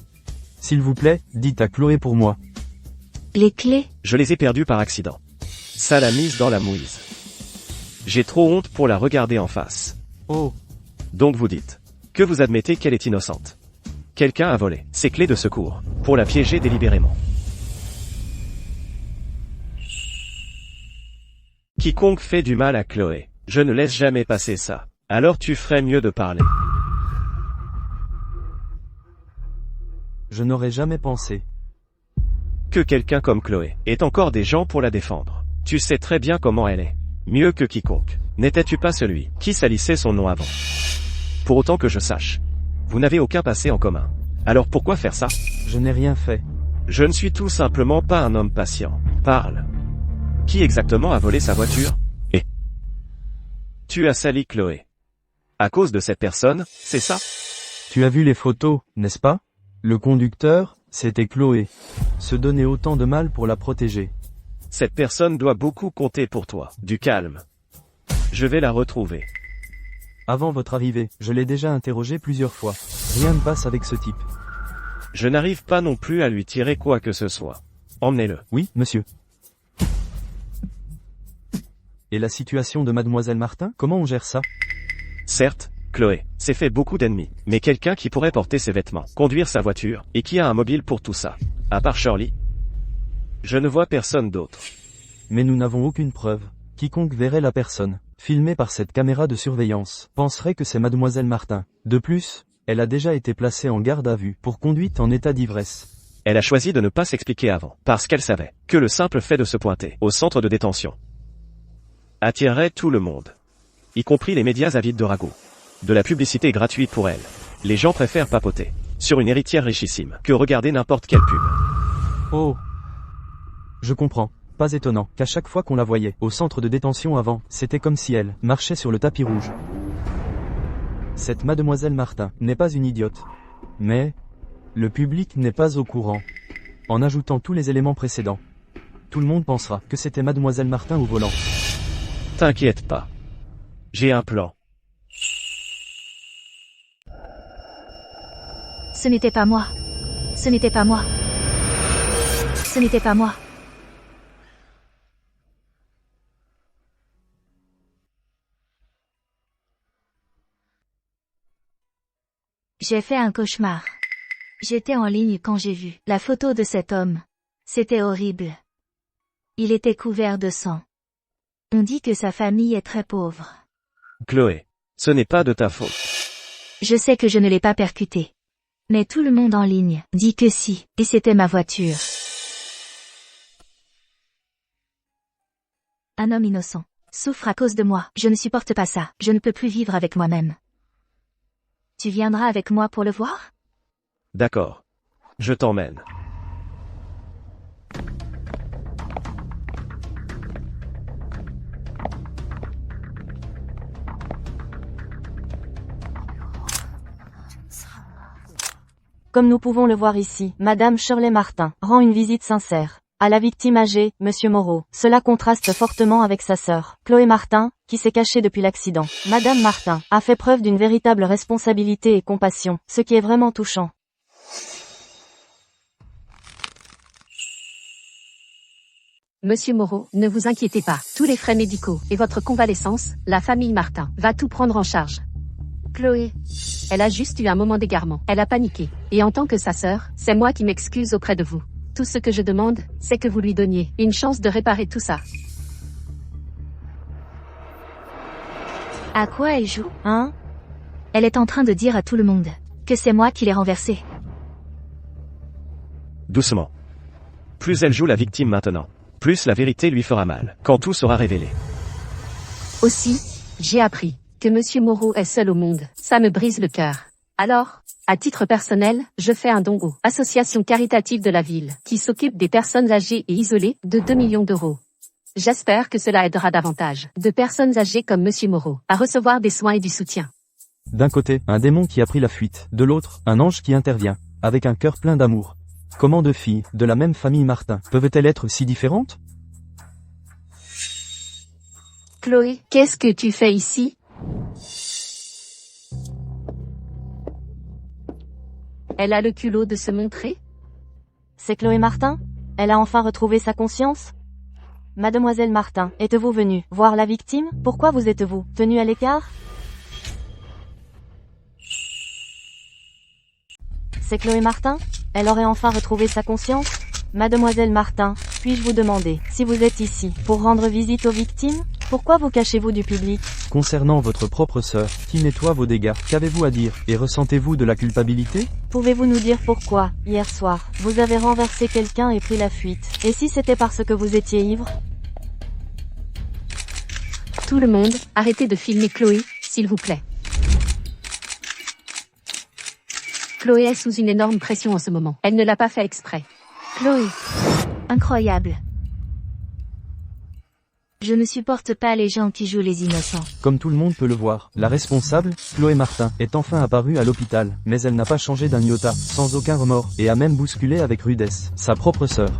S'il vous plaît, dites à Chloé pour moi. Les clés? Je les ai perdues par accident. Ça l'a mise dans la mouise. J'ai trop honte pour la regarder en face. Oh. Donc vous dites que vous admettez qu'elle est innocente. Quelqu'un a volé ses clés de secours pour la piéger délibérément. Quiconque fait du mal à Chloé, je ne laisse jamais passer ça. Alors tu ferais mieux de parler. Je n'aurais jamais pensé. Que quelqu'un comme Chloé ait encore des gens pour la défendre. Tu sais très bien comment elle est. Mieux que quiconque. N'étais-tu pas celui qui salissait son nom avant? Pour autant que je sache. Vous n'avez aucun passé en commun. Alors pourquoi faire ça? Je n'ai rien fait. Je ne suis tout simplement pas un homme patient. Parle. Qui exactement a volé sa voiture? Et tu as sali Chloé. À cause de cette personne, c'est ça? Tu as vu les photos, n'est-ce pas? Le conducteur, c'était Chloé. Se donner autant de mal pour la protéger. Cette personne doit beaucoup compter pour toi. Du calme. Je vais la retrouver. Avant votre arrivée, je l'ai déjà interrogé plusieurs fois. Rien ne passe avec ce type. Je n'arrive pas non plus à lui tirer quoi que ce soit. Emmenez-le. Oui, monsieur. Et la situation de mademoiselle Martin, comment on gère ça? Certes, Chloé s'est fait beaucoup d'ennemis, mais quelqu'un qui pourrait porter ses vêtements, conduire sa voiture, et qui a un mobile pour tout ça. À part Shirley, je ne vois personne d'autre. Mais nous n'avons aucune preuve. Quiconque verrait la personne, filmée par cette caméra de surveillance, penserait que c'est mademoiselle Martin. De plus, elle a déjà été placée en garde à vue pour conduite en état d'ivresse. Elle a choisi de ne pas s'expliquer avant, parce qu'elle savait que le simple fait de se pointer au centre de détention attirerait tout le monde, y compris les médias avides de ragots. De la publicité gratuite pour elle. Les gens préfèrent papoter sur une héritière richissime que regarder n'importe quelle pub. Oh. Je comprends. Pas étonnant qu'à chaque fois qu'on la voyait au centre de détention avant, c'était comme si elle marchait sur le tapis rouge. Cette mademoiselle Martin n'est pas une idiote. Mais le public n'est pas au courant. En ajoutant tous les éléments précédents, tout le monde pensera que c'était mademoiselle Martin au volant. T'inquiète pas. J'ai un plan. Ce n'était pas moi. Ce n'était pas moi. Ce n'était pas moi. J'ai fait un cauchemar. J'étais en ligne quand j'ai vu la photo de cet homme. C'était horrible. Il était couvert de sang. On dit que sa famille est très pauvre. Chloé, ce n'est pas de ta faute. Je sais que je ne l'ai pas percuté. Mais tout le monde en ligne dit que si, et c'était ma voiture. Un homme innocent souffre à cause de moi. Je ne supporte pas ça. Je ne peux plus vivre avec moi-même. Tu viendras avec moi pour le voir? D'accord. Je t'emmène. Comme nous pouvons le voir ici, Madame Shirley Martin rend une visite sincère à la victime âgée, Monsieur Moreau. Cela contraste fortement avec sa sœur, Chloé Martin, qui s'est cachée depuis l'accident. Madame Martin a fait preuve d'une véritable responsabilité et compassion, ce qui est vraiment touchant. Monsieur Moreau, ne vous inquiétez pas. Tous les frais médicaux et votre convalescence, la famille Martin va tout prendre en charge. Chloé, elle a juste eu un moment d'égarement. Elle a paniqué. Et en tant que sa sœur, c'est moi qui m'excuse auprès de vous. Tout ce que je demande, c'est que vous lui donniez une chance de réparer tout ça. À quoi elle joue? Hein? Elle est en train de dire à tout le monde que c'est moi qui l'ai renversée. Doucement. Plus elle joue la victime maintenant, plus la vérité lui fera mal, quand tout sera révélé. Aussi, j'ai appris que Monsieur Moreau est seul au monde. Ça me brise le cœur. Alors, à titre personnel, je fais un don aux associations caritatives de la ville, qui s'occupent des personnes âgées et isolées, de 2 millions d'euros. J'espère que cela aidera davantage de personnes âgées comme Monsieur Moreau à recevoir des soins et du soutien. D'un côté, un démon qui a pris la fuite. De l'autre, un ange qui intervient, avec un cœur plein d'amour. Comment deux filles, de la même famille Martin, peuvent-elles être si différentes? Chloé, qu'est-ce que tu fais ici? Elle a le culot de se montrer? C'est Chloé Martin? Elle a enfin retrouvé sa conscience? Mademoiselle Martin, êtes-vous venue voir la victime? Pourquoi vous êtes-vous tenue à l'écart? C'est Chloé Martin? Elle aurait enfin retrouvé sa conscience? Mademoiselle Martin, puis-je vous demander si vous êtes ici pour rendre visite aux victimes? Pourquoi vous cachez-vous du public? Concernant votre propre sœur, qui nettoie vos dégâts, qu'avez-vous à dire, et ressentez-vous de la culpabilité? Pouvez-vous nous dire pourquoi, hier soir, vous avez renversé quelqu'un et pris la fuite? Et si c'était parce que vous étiez ivre? Tout le monde, arrêtez de filmer Chloé, s'il vous plaît. Chloé est sous une énorme pression en ce moment. Elle ne l'a pas fait exprès. Chloé. Incroyable. Je ne supporte pas les gens qui jouent les innocents. Comme tout le monde peut le voir, la responsable, Chloé Martin, est enfin apparue à l'hôpital, mais elle n'a pas changé d'un iota, sans aucun remords, et a même bousculé avec rudesse sa propre sœur.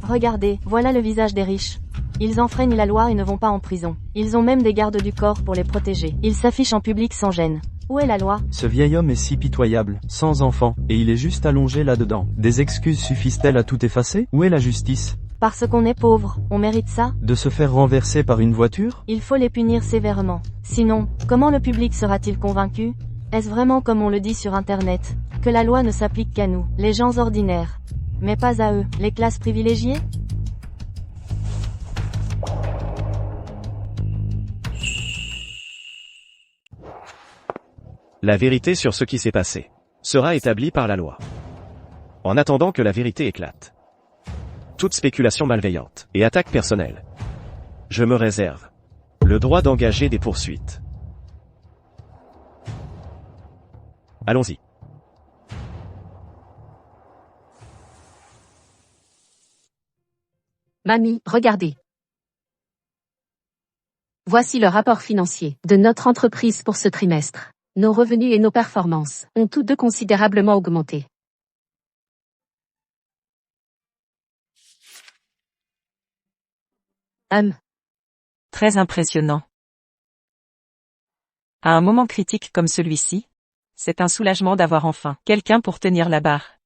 Regardez, voilà le visage des riches. Ils enfreignent la loi et ne vont pas en prison. Ils ont même des gardes du corps pour les protéger. Ils s'affichent en public sans gêne. Où est la loi? Ce vieil homme est si pitoyable, sans enfant, et il est juste allongé là-dedans. Des excuses suffisent-elles à tout effacer? Où est la justice? Parce qu'on est pauvre, on mérite ça? De se faire renverser par une voiture? Il faut les punir sévèrement. Sinon, comment le public sera-t-il convaincu? Est-ce vraiment comme on le dit sur Internet, que la loi ne s'applique qu'à nous, les gens ordinaires, mais pas à eux, les classes privilégiées? La vérité sur ce qui s'est passé sera établie par la loi. En attendant que la vérité éclate. Toute spéculation malveillante et attaque personnelle. Je me réserve le droit d'engager des poursuites. Allons-y. Mamie, regardez. Voici le rapport financier de notre entreprise pour ce trimestre. Nos revenus et nos performances ont tous deux considérablement augmenté. Très impressionnant. À un moment critique comme celui-ci, c'est un soulagement d'avoir enfin quelqu'un pour tenir la barre.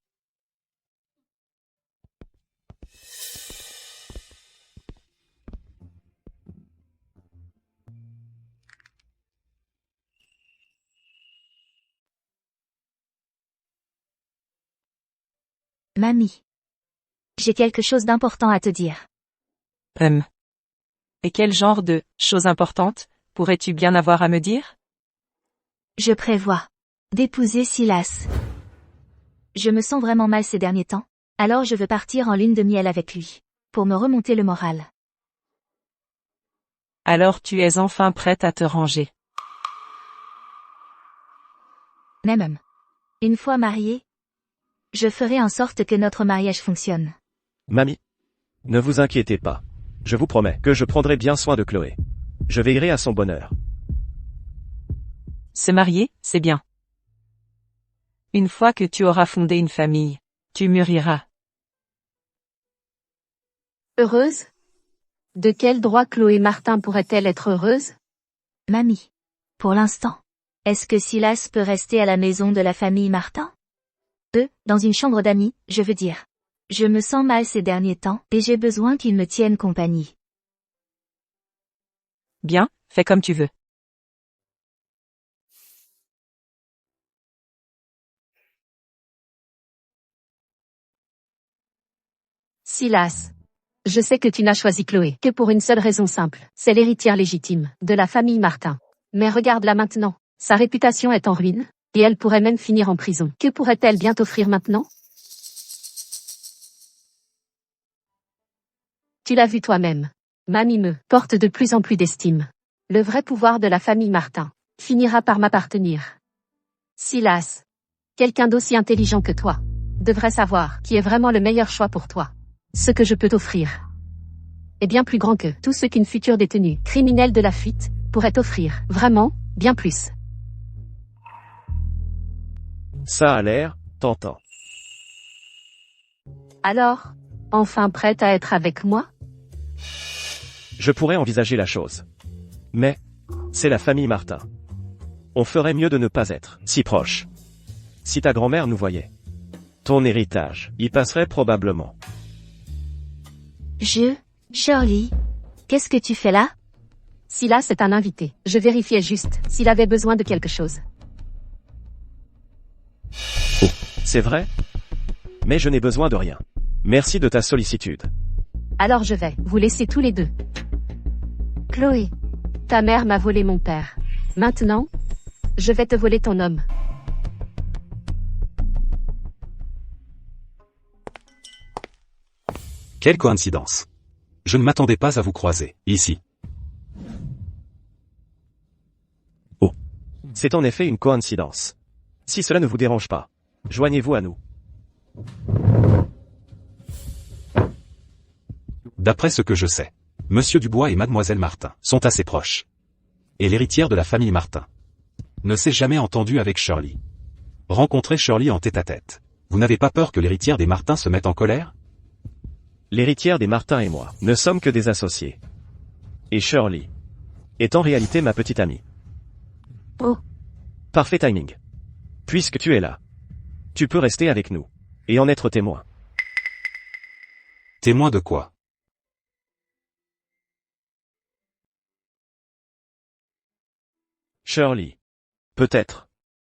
Mamie. J'ai quelque chose d'important à te dire. Et quel genre de choses importantes pourrais-tu bien avoir à me dire? Je prévois d'épouser Silas. Je me sens vraiment mal ces derniers temps, alors je veux partir en lune de miel avec lui, pour me remonter le moral. Alors tu es enfin prête à te ranger. Même. Une fois mariée, je ferai en sorte que notre mariage fonctionne. Mamie. Ne vous inquiétez pas. Je vous promets que je prendrai bien soin de Chloé. Je veillerai à son bonheur. Se marier, c'est bien. Une fois que tu auras fondé une famille, tu mûriras. Heureuse? De quel droit Chloé Martin pourrait-elle être heureuse? Mamie. Pour l'instant. Est-ce que Silas peut rester à la maison de la famille Martin? Dans une chambre d'amis, je veux dire. Je me sens mal ces derniers temps, et j'ai besoin qu'il me tienne compagnie. Bien, fais comme tu veux. Silas. Je sais que tu n'as choisi Chloé que pour une seule raison simple. C'est l'héritière légitime de la famille Martin. Mais regarde-la maintenant. Sa réputation est en ruine, et elle pourrait même finir en prison. Que pourrait-elle bien t'offrir maintenant? Tu l'as vu toi-même. Mamie me porte de plus en plus d'estime. Le vrai pouvoir de la famille Martin finira par m'appartenir. Silas. Quelqu'un d'aussi intelligent que toi devrait savoir qui est vraiment le meilleur choix pour toi. Ce que je peux t'offrir est bien plus grand que tout ce qu'une future détenue criminelle de la fuite pourrait t'offrir. Vraiment, bien plus. Ça a l'air tentant. Alors, enfin prête à être avec moi? Je pourrais envisager la chose. Mais, c'est la famille Martin. On ferait mieux de ne pas être si proche. Si ta grand-mère nous voyait, ton héritage y passerait probablement. Shirley, qu'est-ce que tu fais là? Silas est un invité. Je vérifiais juste s'il avait besoin de quelque chose. Oh, c'est vrai? Mais je n'ai besoin de rien. Merci de ta sollicitude. Alors je vais vous laisser tous les deux. Chloé, ta mère m'a volé mon père. Maintenant, je vais te voler ton homme. Quelle coïncidence. Je ne m'attendais pas à vous croiser, ici. Oh. C'est en effet une coïncidence. Si cela ne vous dérange pas, joignez-vous à nous. D'après ce que je sais, Monsieur Dubois et Mademoiselle Martin sont assez proches. Et l'héritière de la famille Martin ne s'est jamais entendue avec Shirley. Rencontrez Shirley en tête-à-tête. Vous n'avez pas peur que l'héritière des Martin se mette en colère? L'héritière des Martin et moi ne sommes que des associés. Et Shirley est en réalité ma petite amie. Oh. Parfait timing. Puisque tu es là, tu peux rester avec nous et en être témoin. Témoin de quoi? Shirley. Peut-être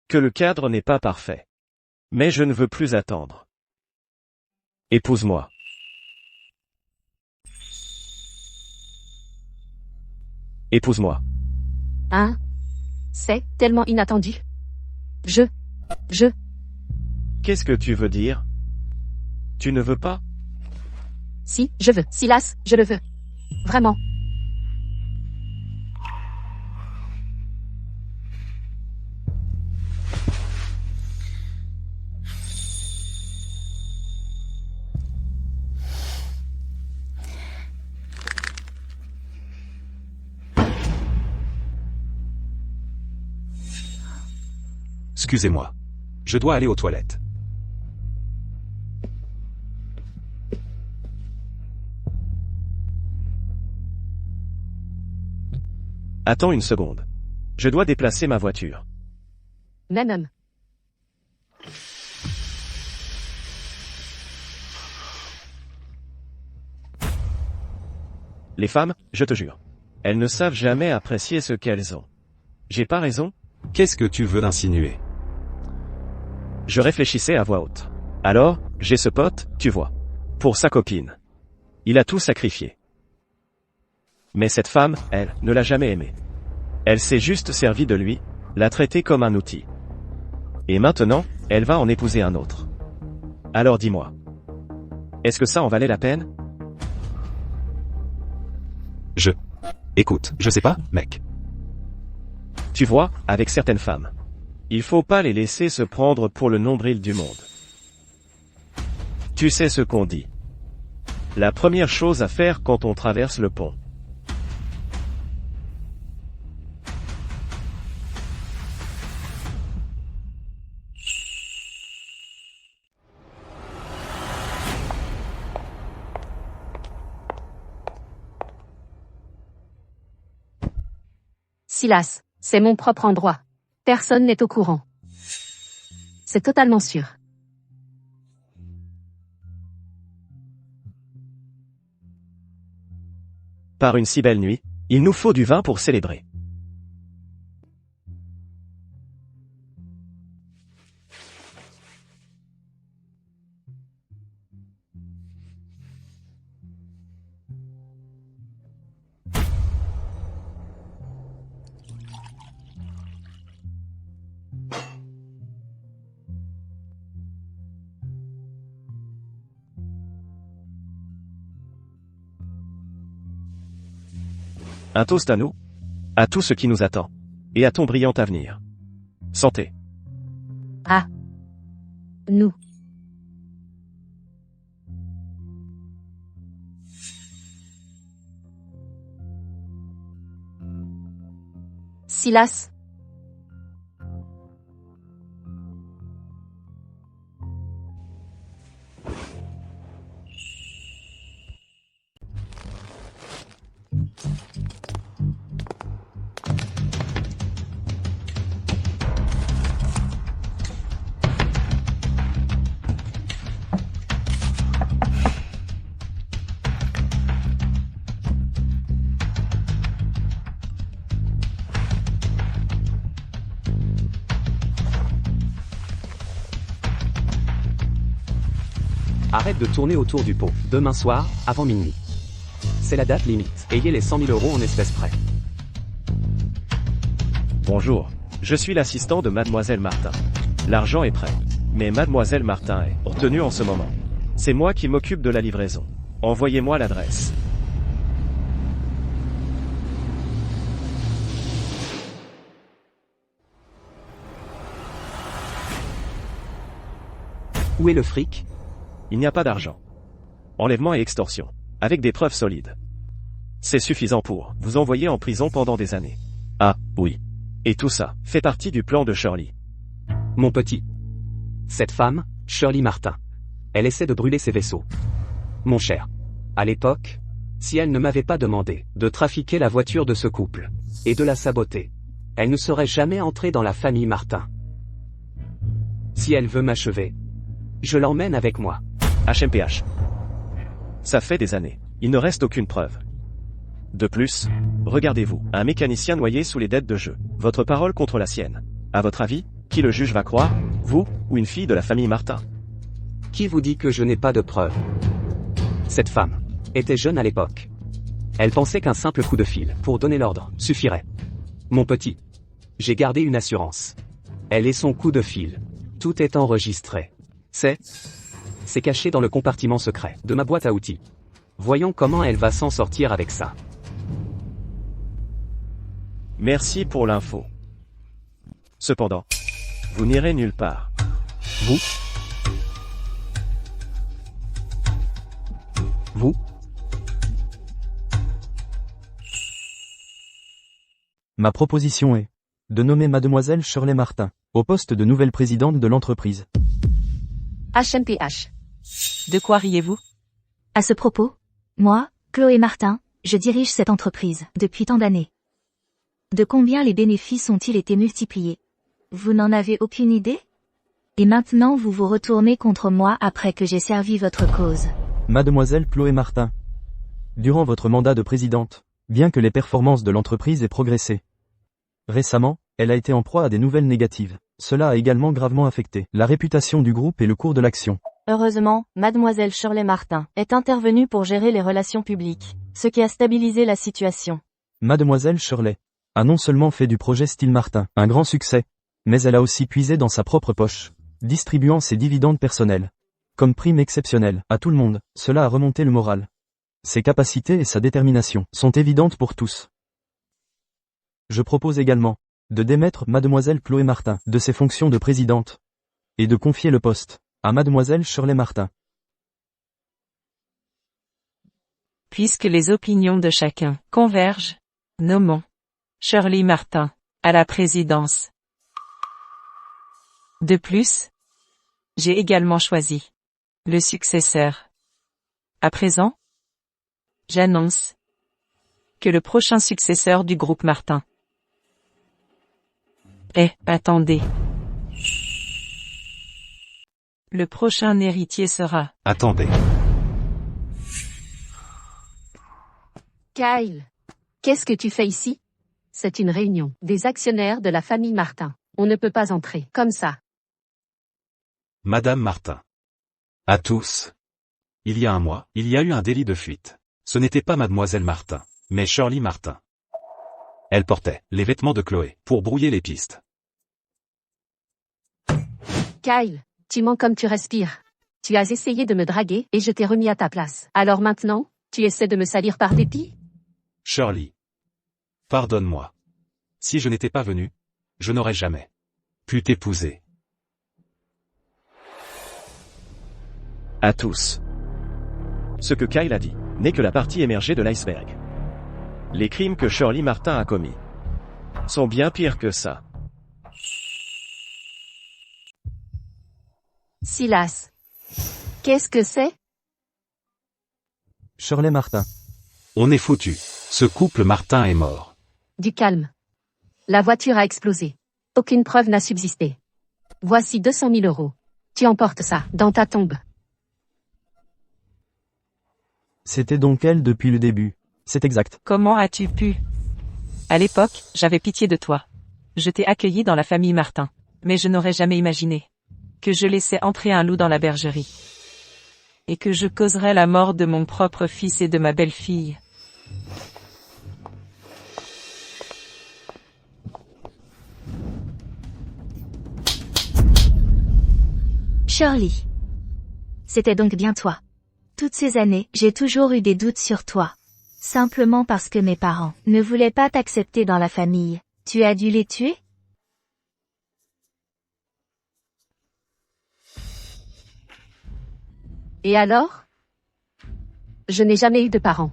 que le cadre n'est pas parfait. Mais je ne veux plus attendre. Épouse-moi. Épouse-moi. Hein? C'est tellement inattendu. Qu'est-ce que tu veux dire? Tu ne veux pas? Si, je veux. Silas, je le veux. Vraiment. Excusez-moi. Je dois aller aux toilettes. Attends une seconde. Je dois déplacer ma voiture. Même. Les femmes, je te jure. Elles ne savent jamais apprécier ce qu'elles ont. J'ai pas raison? Qu'est-ce que tu veux insinuer? Je réfléchissais à voix haute. Alors, j'ai ce pote, tu vois. Pour sa copine. Il a tout sacrifié. Mais cette femme, elle, ne l'a jamais aimé. Elle s'est juste servie de lui, l'a traité comme un outil. Et maintenant, elle va en épouser un autre. Alors dis-moi. Est-ce que ça en valait la peine? Écoute, je sais pas, mec. Tu vois, avec certaines femmes. Il faut pas les laisser se prendre pour le nombril du monde. Tu sais ce qu'on dit. La première chose à faire quand on traverse le pont. Silas, c'est mon propre endroit. Personne n'est au courant. C'est totalement sûr. Par une si belle nuit, il nous faut du vin pour célébrer. Un toast à nous, à tout ce qui nous attend, et à ton brillant avenir. Santé. Ah. Nous. Silas. Arrête de tourner autour du pot, demain soir, avant minuit. C'est la date limite. Ayez les 100 000 € en espèces prêts. Bonjour, je suis l'assistant de Mademoiselle Martin. L'argent est prêt. Mais Mademoiselle Martin est retenue en ce moment. C'est moi qui m'occupe de la livraison. Envoyez-moi l'adresse. Où est le fric? Il n'y a pas d'argent. Enlèvement et extorsion. Avec des preuves solides. C'est suffisant pour vous envoyer en prison pendant des années. Ah, oui. Et tout ça fait partie du plan de Shirley. Mon petit. Cette femme, Shirley Martin. Elle essaie de brûler ses vaisseaux. Mon cher. À l'époque, si elle ne m'avait pas demandé de trafiquer la voiture de ce couple, et de la saboter, elle ne serait jamais entrée dans la famille Martin. Si elle veut m'achever, je l'emmène avec moi. HMPH. Ça fait des années. Il ne reste aucune preuve. De plus, regardez-vous, un mécanicien noyé sous les dettes de jeu. Votre parole contre la sienne. À votre avis, qui le juge va croire, vous, ou une fille de la famille Martin? Qui vous dit que je n'ai pas de preuves? Cette femme était jeune à l'époque. Elle pensait qu'un simple coup de fil, pour donner l'ordre, suffirait. Mon petit. J'ai gardé une assurance. Elle et son coup de fil. Tout est enregistré. C'est caché dans le compartiment secret de ma boîte à outils. Voyons comment elle va s'en sortir avec ça. Merci pour l'info. Cependant, vous n'irez nulle part. Vous? Ma proposition est de nommer Mademoiselle Shirley Martin au poste de nouvelle présidente de l'entreprise. HMPH. De quoi riez-vous? À ce propos, moi, Chloé Martin, je dirige cette entreprise depuis tant d'années. De combien les bénéfices ont-ils été multipliés? Vous n'en avez aucune idée? Et maintenant vous vous retournez contre moi après que j'ai servi votre cause. Mademoiselle Chloé Martin. Durant votre mandat de présidente, bien que les performances de l'entreprise aient progressé, récemment, elle a été en proie à des nouvelles négatives. Cela a également gravement affecté la réputation du groupe et le cours de l'action. Heureusement, Mademoiselle Shirley Martin est intervenue pour gérer les relations publiques, ce qui a stabilisé la situation. Mademoiselle Shirley a non seulement fait du projet Style Martin un grand succès, mais elle a aussi puisé dans sa propre poche, distribuant ses dividendes personnels comme prime exceptionnelle à tout le monde. Cela a remonté le moral. Ses capacités et sa détermination sont évidentes pour tous. Je propose également de démettre Mademoiselle Chloé Martin de ses fonctions de présidente et de confier le poste à Mademoiselle Shirley Martin. Puisque les opinions de chacun convergent, nommons Shirley Martin à la présidence. De plus, j'ai également choisi le successeur. À présent, j'annonce que le prochain successeur du groupe Martin est, attendez. Le prochain héritier sera... Attendez. Kyle, qu'est-ce que tu fais ici? C'est une réunion des actionnaires de la famille Martin. On ne peut pas entrer comme ça. Madame Martin. À tous. Il y a un mois, il y a eu un délit de fuite. Ce n'était pas Mademoiselle Martin, mais Shirley Martin. Elle portait les vêtements de Chloé pour brouiller les pistes. Kyle, tu mens comme tu respires. Tu as essayé de me draguer et je t'ai remis à ta place. Alors maintenant, tu essaies de me salir par dépit? Shirley. Pardonne-moi. Si je n'étais pas venu, je n'aurais jamais pu t'épouser. À tous. Ce que Kyle a dit n'est que la partie émergée de l'iceberg. Les crimes que Shirley Martin a commis sont bien pires que ça. Silas. Qu'est-ce que c'est? Shirley Martin. On est foutu. Ce couple Martin est mort. Du calme. La voiture a explosé. Aucune preuve n'a subsisté. Voici 200 000 €. Tu emportes ça dans ta tombe. C'était donc elle depuis le début. C'est exact. Comment as-tu pu? À l'époque, j'avais pitié de toi. Je t'ai accueilli dans la famille Martin. Mais je n'aurais jamais imaginé que je laissais entrer un loup dans la bergerie. Et que je causerais la mort de mon propre fils et de ma belle-fille. Shirley. C'était donc bien toi. Toutes ces années, j'ai toujours eu des doutes sur toi. Simplement parce que mes parents ne voulaient pas t'accepter dans la famille. Tu as dû les tuer? Et alors? Je n'ai jamais eu de parents.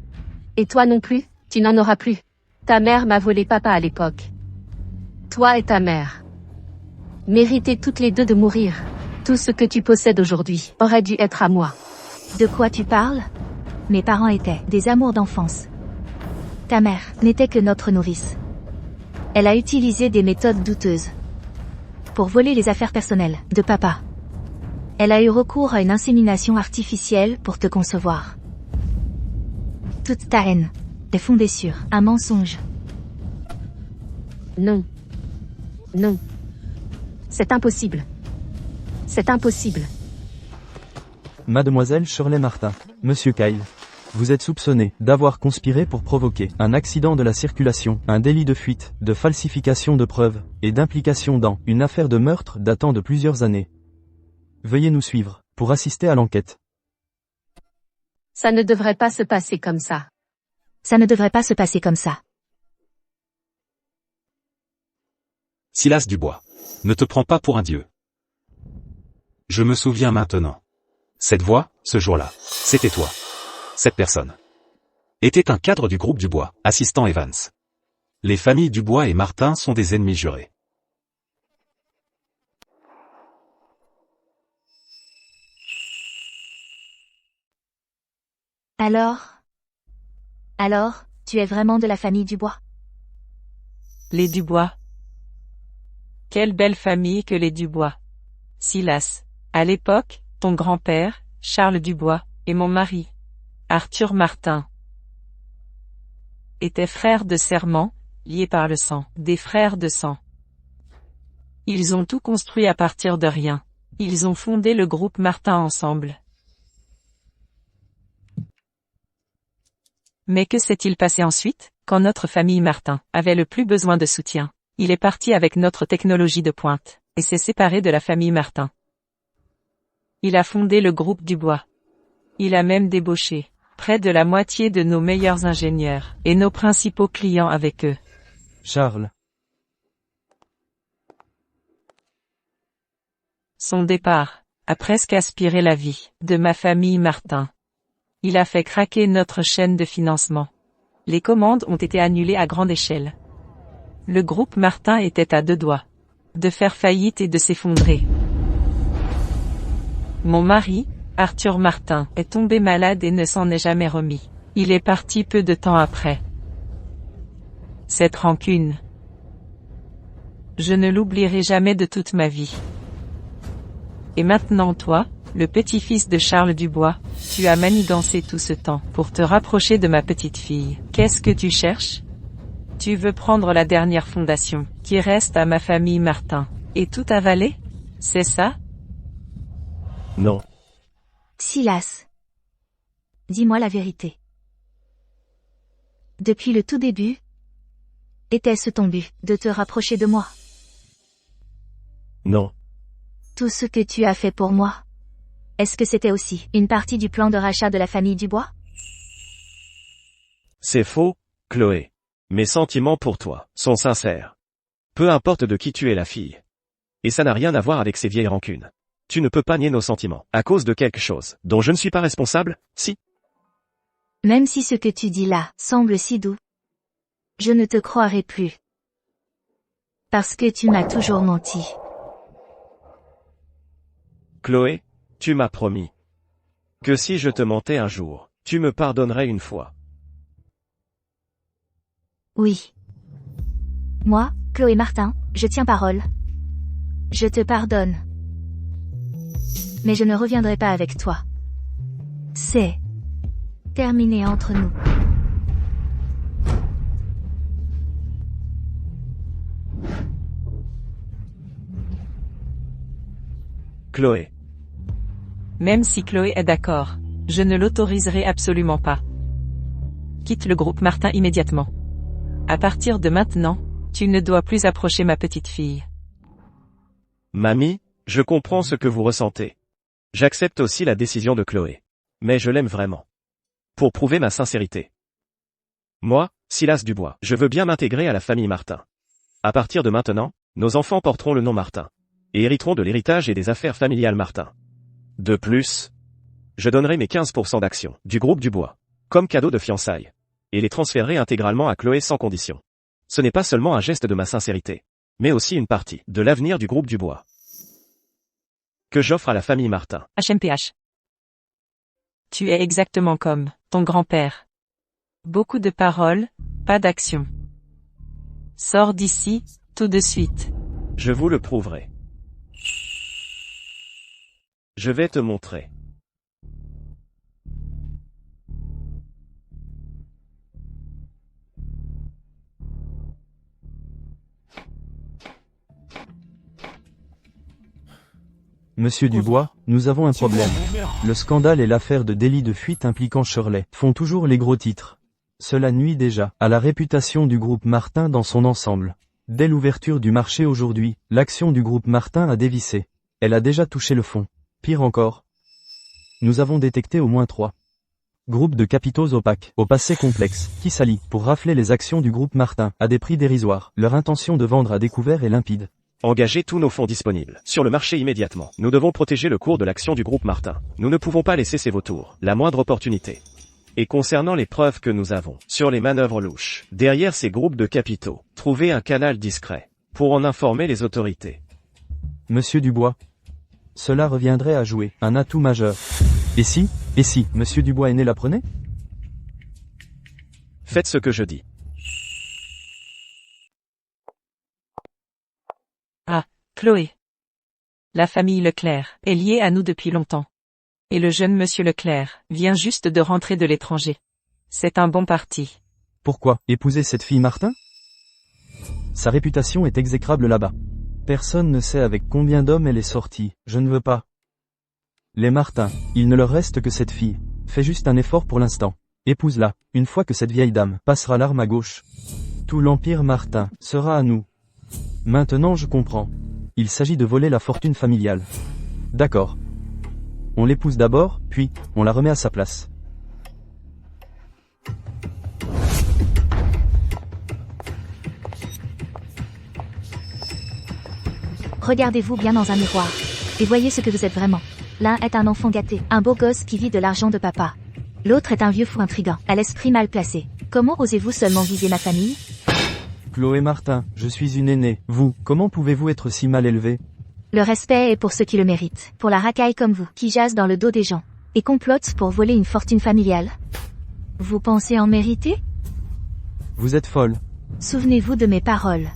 Et toi non plus, tu n'en auras plus. Ta mère m'a volé papa à l'époque. Toi et ta mère méritez toutes les deux de mourir. Tout ce que tu possèdes aujourd'hui aurait dû être à moi. De quoi tu parles? Mes parents étaient des amours d'enfance. Ta mère n'était que notre nourrice. Elle a utilisé des méthodes douteuses pour voler les affaires personnelles de papa. Elle a eu recours à une insémination artificielle pour te concevoir. Toute ta haine est fondée sur un mensonge. Non. Non. C'est impossible. C'est impossible. Mademoiselle Shirley Martin. Monsieur Kyle. Vous êtes soupçonné d'avoir conspiré pour provoquer un accident de la circulation, un délit de fuite, de falsification de preuves, et d'implication dans une affaire de meurtre datant de plusieurs années. Veuillez nous suivre pour assister à l'enquête. Ça ne devrait pas se passer comme ça. Ça ne devrait pas se passer comme ça. Silas Dubois. Ne te prends pas pour un dieu. Je me souviens maintenant. Cette voix, ce jour-là, c'était toi. Cette personne était un cadre du groupe Dubois, assistant Evans. Les familles Dubois et Martin sont des ennemis jurés. Alors, tu es vraiment de la famille Dubois? Les Dubois. Quelle belle famille que les Dubois. Silas. À l'époque, ton grand-père, Charles Dubois, et mon mari, Arthur Martin, étaient frères de serment, liés par le sang, des frères de sang. Ils ont tout construit à partir de rien. Ils ont fondé le groupe Martin ensemble. Mais que s'est-il passé ensuite, quand notre famille Martin avait le plus besoin de soutien? Il est parti avec notre technologie de pointe, et s'est séparé de la famille Martin. Il a fondé le groupe Dubois. Il a même débauché près de la moitié de nos meilleurs ingénieurs, et nos principaux clients avec eux. Charles. Son départ a presque aspiré la vie de ma famille Martin. Il a fait craquer notre chaîne de financement. Les commandes ont été annulées à grande échelle. Le groupe Martin était à 2 doigts de faire faillite et de s'effondrer. Mon mari, Arthur Martin, est tombé malade et ne s'en est jamais remis. Il est parti peu de temps après. Cette rancune, je ne l'oublierai jamais de toute ma vie. Et maintenant toi, le petit-fils de Charles Dubois, tu as manigancé tout ce temps pour te rapprocher de ma petite fille. Qu'est-ce que tu cherches? Tu veux prendre la dernière fondation qui reste à ma famille Martin et tout avaler? C'est ça? Non. Silas. Dis-moi la vérité. Depuis le tout début, était-ce ton but, de te rapprocher de moi? Non. Tout ce que tu as fait pour moi, est-ce que c'était aussi une partie du plan de rachat de la famille Dubois? C'est faux, Chloé. Mes sentiments pour toi sont sincères. Peu importe de qui tu es la fille. Et ça n'a rien à voir avec ces vieilles rancunes. Tu ne peux pas nier nos sentiments, à cause de quelque chose, dont je ne suis pas responsable, si? Même si ce que tu dis là semble si doux, je ne te croirai plus. Parce que tu m'as toujours menti. Chloé, tu m'as promis que si je te mentais un jour, tu me pardonnerais une fois. Oui. Moi, Chloé Martin, je tiens parole. Je te pardonne. Mais je ne reviendrai pas avec toi. C'est terminé entre nous. Chloé. Même si Chloé est d'accord, je ne l'autoriserai absolument pas. Quitte le groupe Martin immédiatement. À partir de maintenant, tu ne dois plus approcher ma petite fille. Mamie, je comprends ce que vous ressentez. J'accepte aussi la décision de Chloé. Mais je l'aime vraiment. Pour prouver ma sincérité. Moi, Silas Dubois, je veux bien m'intégrer à la famille Martin. À partir de maintenant, nos enfants porteront le nom Martin. Et hériteront de l'héritage et des affaires familiales Martin. De plus, je donnerai mes 15% d'actions du groupe Dubois, comme cadeau de fiançailles. Et les transférerai intégralement à Chloé sans condition. Ce n'est pas seulement un geste de ma sincérité, mais aussi une partie de l'avenir du groupe Dubois. Que j'offre à la famille Martin. HMPH. Tu es exactement comme ton grand-père. Beaucoup de paroles, pas d'action. Sors d'ici, tout de suite. Je vous le prouverai. Je vais te montrer. Monsieur Dubois, nous avons un problème. Le scandale et l'affaire de délit de fuite impliquant Shirley font toujours les gros titres. Cela nuit déjà à la réputation du groupe Martin dans son ensemble. Dès l'ouverture du marché aujourd'hui, l'action du groupe Martin a dévissé. Elle a déjà touché le fond. Pire encore. Nous avons détecté au moins 3 groupes de capitaux opaques, au passé complexe, qui s'allient pour rafler les actions du groupe Martin à des prix dérisoires. Leur intention de vendre à découvert est limpide. Engagez tous nos fonds disponibles sur le marché immédiatement. Nous devons protéger le cours de l'action du groupe Martin. Nous ne pouvons pas laisser ces vautours la moindre opportunité. Et concernant les preuves que nous avons sur les manœuvres louches, derrière ces groupes de capitaux, trouvez un canal discret pour en informer les autorités. Monsieur Dubois, cela reviendrait à jouer un atout majeur. Et si, Monsieur Dubois aîné l'apprenait? Faites ce que je dis. Ah, Chloé. La famille Leclerc est liée à nous depuis longtemps. Et le jeune monsieur Leclerc vient juste de rentrer de l'étranger. C'est un bon parti. Pourquoi épouser cette fille Martin? Sa réputation est exécrable là-bas. Personne ne sait avec combien d'hommes elle est sortie, je ne veux pas. Les Martin, il ne leur reste que cette fille. Fais juste un effort pour l'instant. Épouse-la, une fois que cette vieille dame passera l'arme à gauche. Tout l'empire Martin sera à nous. Maintenant je comprends. Il s'agit de voler la fortune familiale. D'accord. On l'épouse d'abord, puis, on la remet à sa place. Regardez-vous bien dans un miroir. Et voyez ce que vous êtes vraiment. L'un est un enfant gâté, un beau gosse qui vit de l'argent de papa. L'autre est un vieux fou intrigant, à l'esprit mal placé. Comment osez-vous seulement viser ma famille? Chloé Martin, je suis une aînée. Vous, comment pouvez-vous être si mal élevée? Le respect est pour ceux qui le méritent. Pour la racaille comme vous, qui jase dans le dos des gens. Et complote pour voler une fortune familiale. Vous pensez en mériter? Vous êtes folle. Souvenez-vous de mes paroles.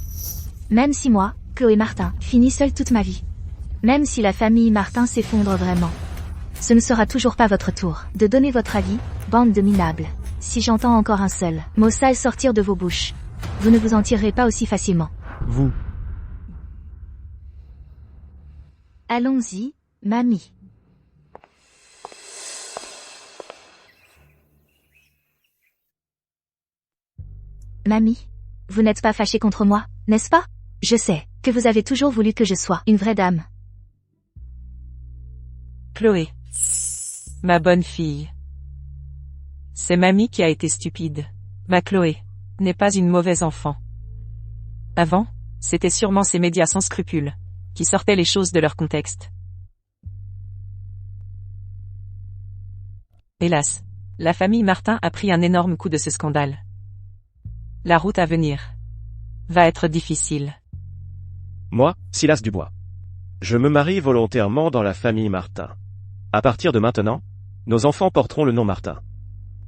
Même si moi, Chloé Martin, finis seule toute ma vie. Même si la famille Martin s'effondre vraiment. Ce ne sera toujours pas votre tour de donner votre avis, bande de minables. Si j'entends encore un seul mot sale sortir de vos bouches, vous ne vous en tirerez pas aussi facilement. Vous. Allons-y, mamie. Mamie, vous n'êtes pas fâchée contre moi, n'est-ce pas? Je sais que vous avez toujours voulu que je sois une vraie dame. Chloé. Ma bonne fille. C'est mamie qui a été stupide. Ma Chloé n'est pas une mauvaise enfant. Avant, c'était sûrement ces médias sans scrupules qui sortaient les choses de leur contexte. Hélas, la famille Martin a pris un énorme coup de ce scandale. La route à venir va être difficile. Moi, Silas Dubois. Je me marie volontairement dans la famille Martin. À partir de maintenant, nos enfants porteront le nom Martin.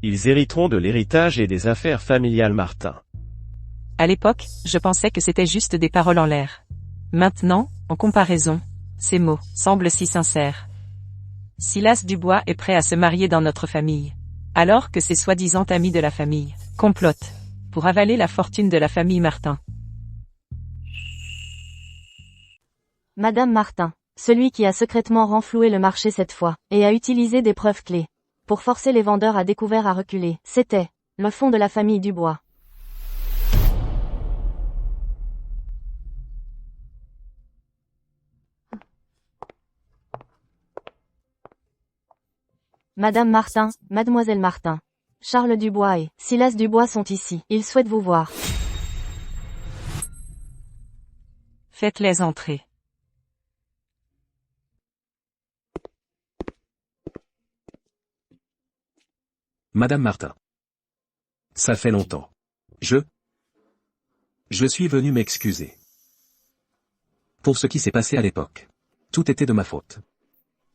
Ils hériteront de l'héritage et des affaires familiales Martin. À l'époque, je pensais que c'était juste des paroles en l'air. Maintenant, en comparaison, ces mots semblent si sincères. Silas Dubois est prêt à se marier dans notre famille, alors que ses soi-disant amis de la famille complotent pour avaler la fortune de la famille Martin. Madame Martin, celui qui a secrètement renfloué le marché cette fois, et a utilisé des preuves clés pour forcer les vendeurs à découvert à reculer, c'était le fond de la famille Dubois. Madame Martin, Mademoiselle Martin, Charles Dubois et Silas Dubois sont ici. Ils souhaitent vous voir. Faites-les entrer. Madame Martin. Ça fait longtemps. Je suis venu m'excuser. Pour ce qui s'est passé à l'époque. Tout était de ma faute.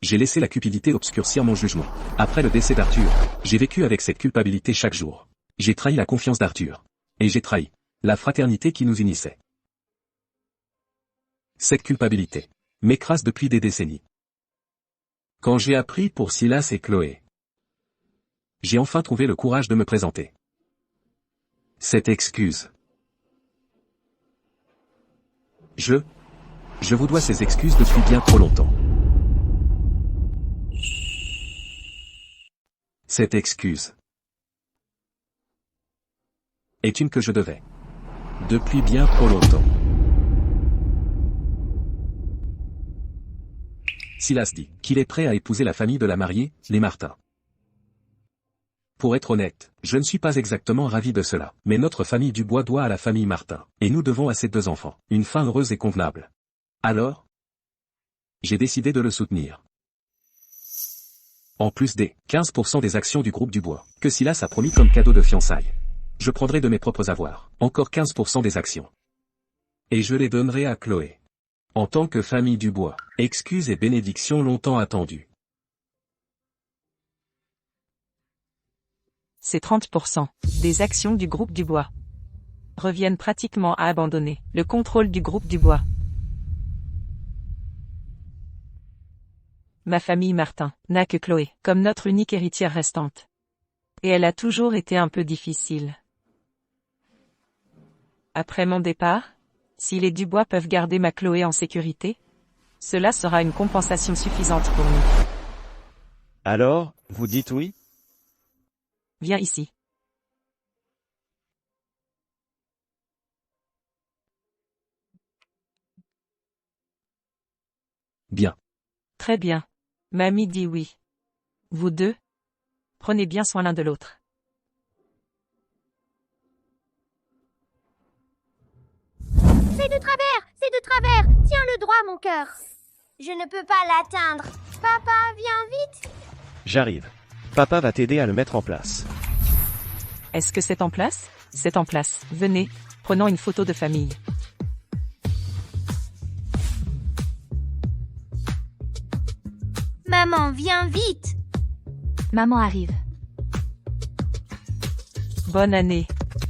J'ai laissé la cupidité obscurcir mon jugement. Après le décès d'Arthur, j'ai vécu avec cette culpabilité chaque jour. J'ai trahi la confiance d'Arthur. Et j'ai trahi la fraternité qui nous unissait. Cette culpabilité m'écrase depuis des décennies. Quand j'ai appris pour Silas et Chloé, j'ai enfin trouvé le courage de me présenter. Cette excuse. Je vous dois ces excuses depuis bien trop longtemps. Cette excuse est une que je devais. Depuis bien trop longtemps. Silas dit qu'il est prêt à épouser la famille de la mariée, les Martin. Pour être honnête, je ne suis pas exactement ravi de cela, mais notre famille Dubois doit à la famille Martin, et nous devons à ses 2 enfants une fin heureuse et convenable. Alors, j'ai décidé de le soutenir. En plus des 15% des actions du groupe Dubois, que Silas a promis comme cadeau de fiançailles. Je prendrai de mes propres avoirs, encore 15% des actions. Et je les donnerai à Chloé. En tant que famille Dubois, excuses et bénédictions longtemps attendues. Ces 30% des actions du groupe Dubois reviennent pratiquement à abandonner le contrôle du groupe Dubois. Ma famille Martin n'a que Chloé comme notre unique héritière restante. Et elle a toujours été un peu difficile. Après mon départ, si les Dubois peuvent garder ma Chloé en sécurité, cela sera une compensation suffisante pour nous. Alors, vous dites oui? Viens ici. Bien. Très bien. Mamie dit oui. Vous deux, prenez bien soin l'un de l'autre. C'est de travers, Tiens-le droit, mon cœur. Je ne peux pas l'atteindre. Papa, viens vite. J'arrive. Papa va t'aider à le mettre en place. Est-ce que c'est en place? C'est en place. Venez, prenons une photo de famille. Maman, viens vite. Maman arrive. Bonne année.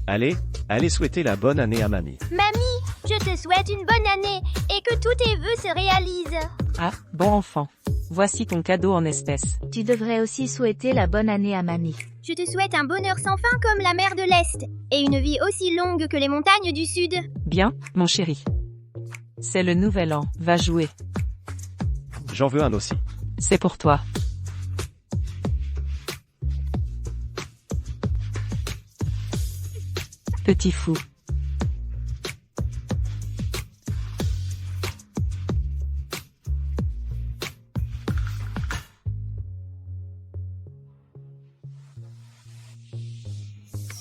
Allez, allez souhaiter la bonne année à mamie. Mamie, je te souhaite une bonne année et que tous tes vœux se réalisent. Ah, bon enfant. Voici ton cadeau en espèces. Tu devrais aussi souhaiter la bonne année à mamie. Je te souhaite un bonheur sans fin comme la mer de l'Est et une vie aussi longue que les montagnes du Sud. Bien, mon chéri. C'est le nouvel an, va jouer. J'en veux un aussi. C'est pour toi. Petit fou.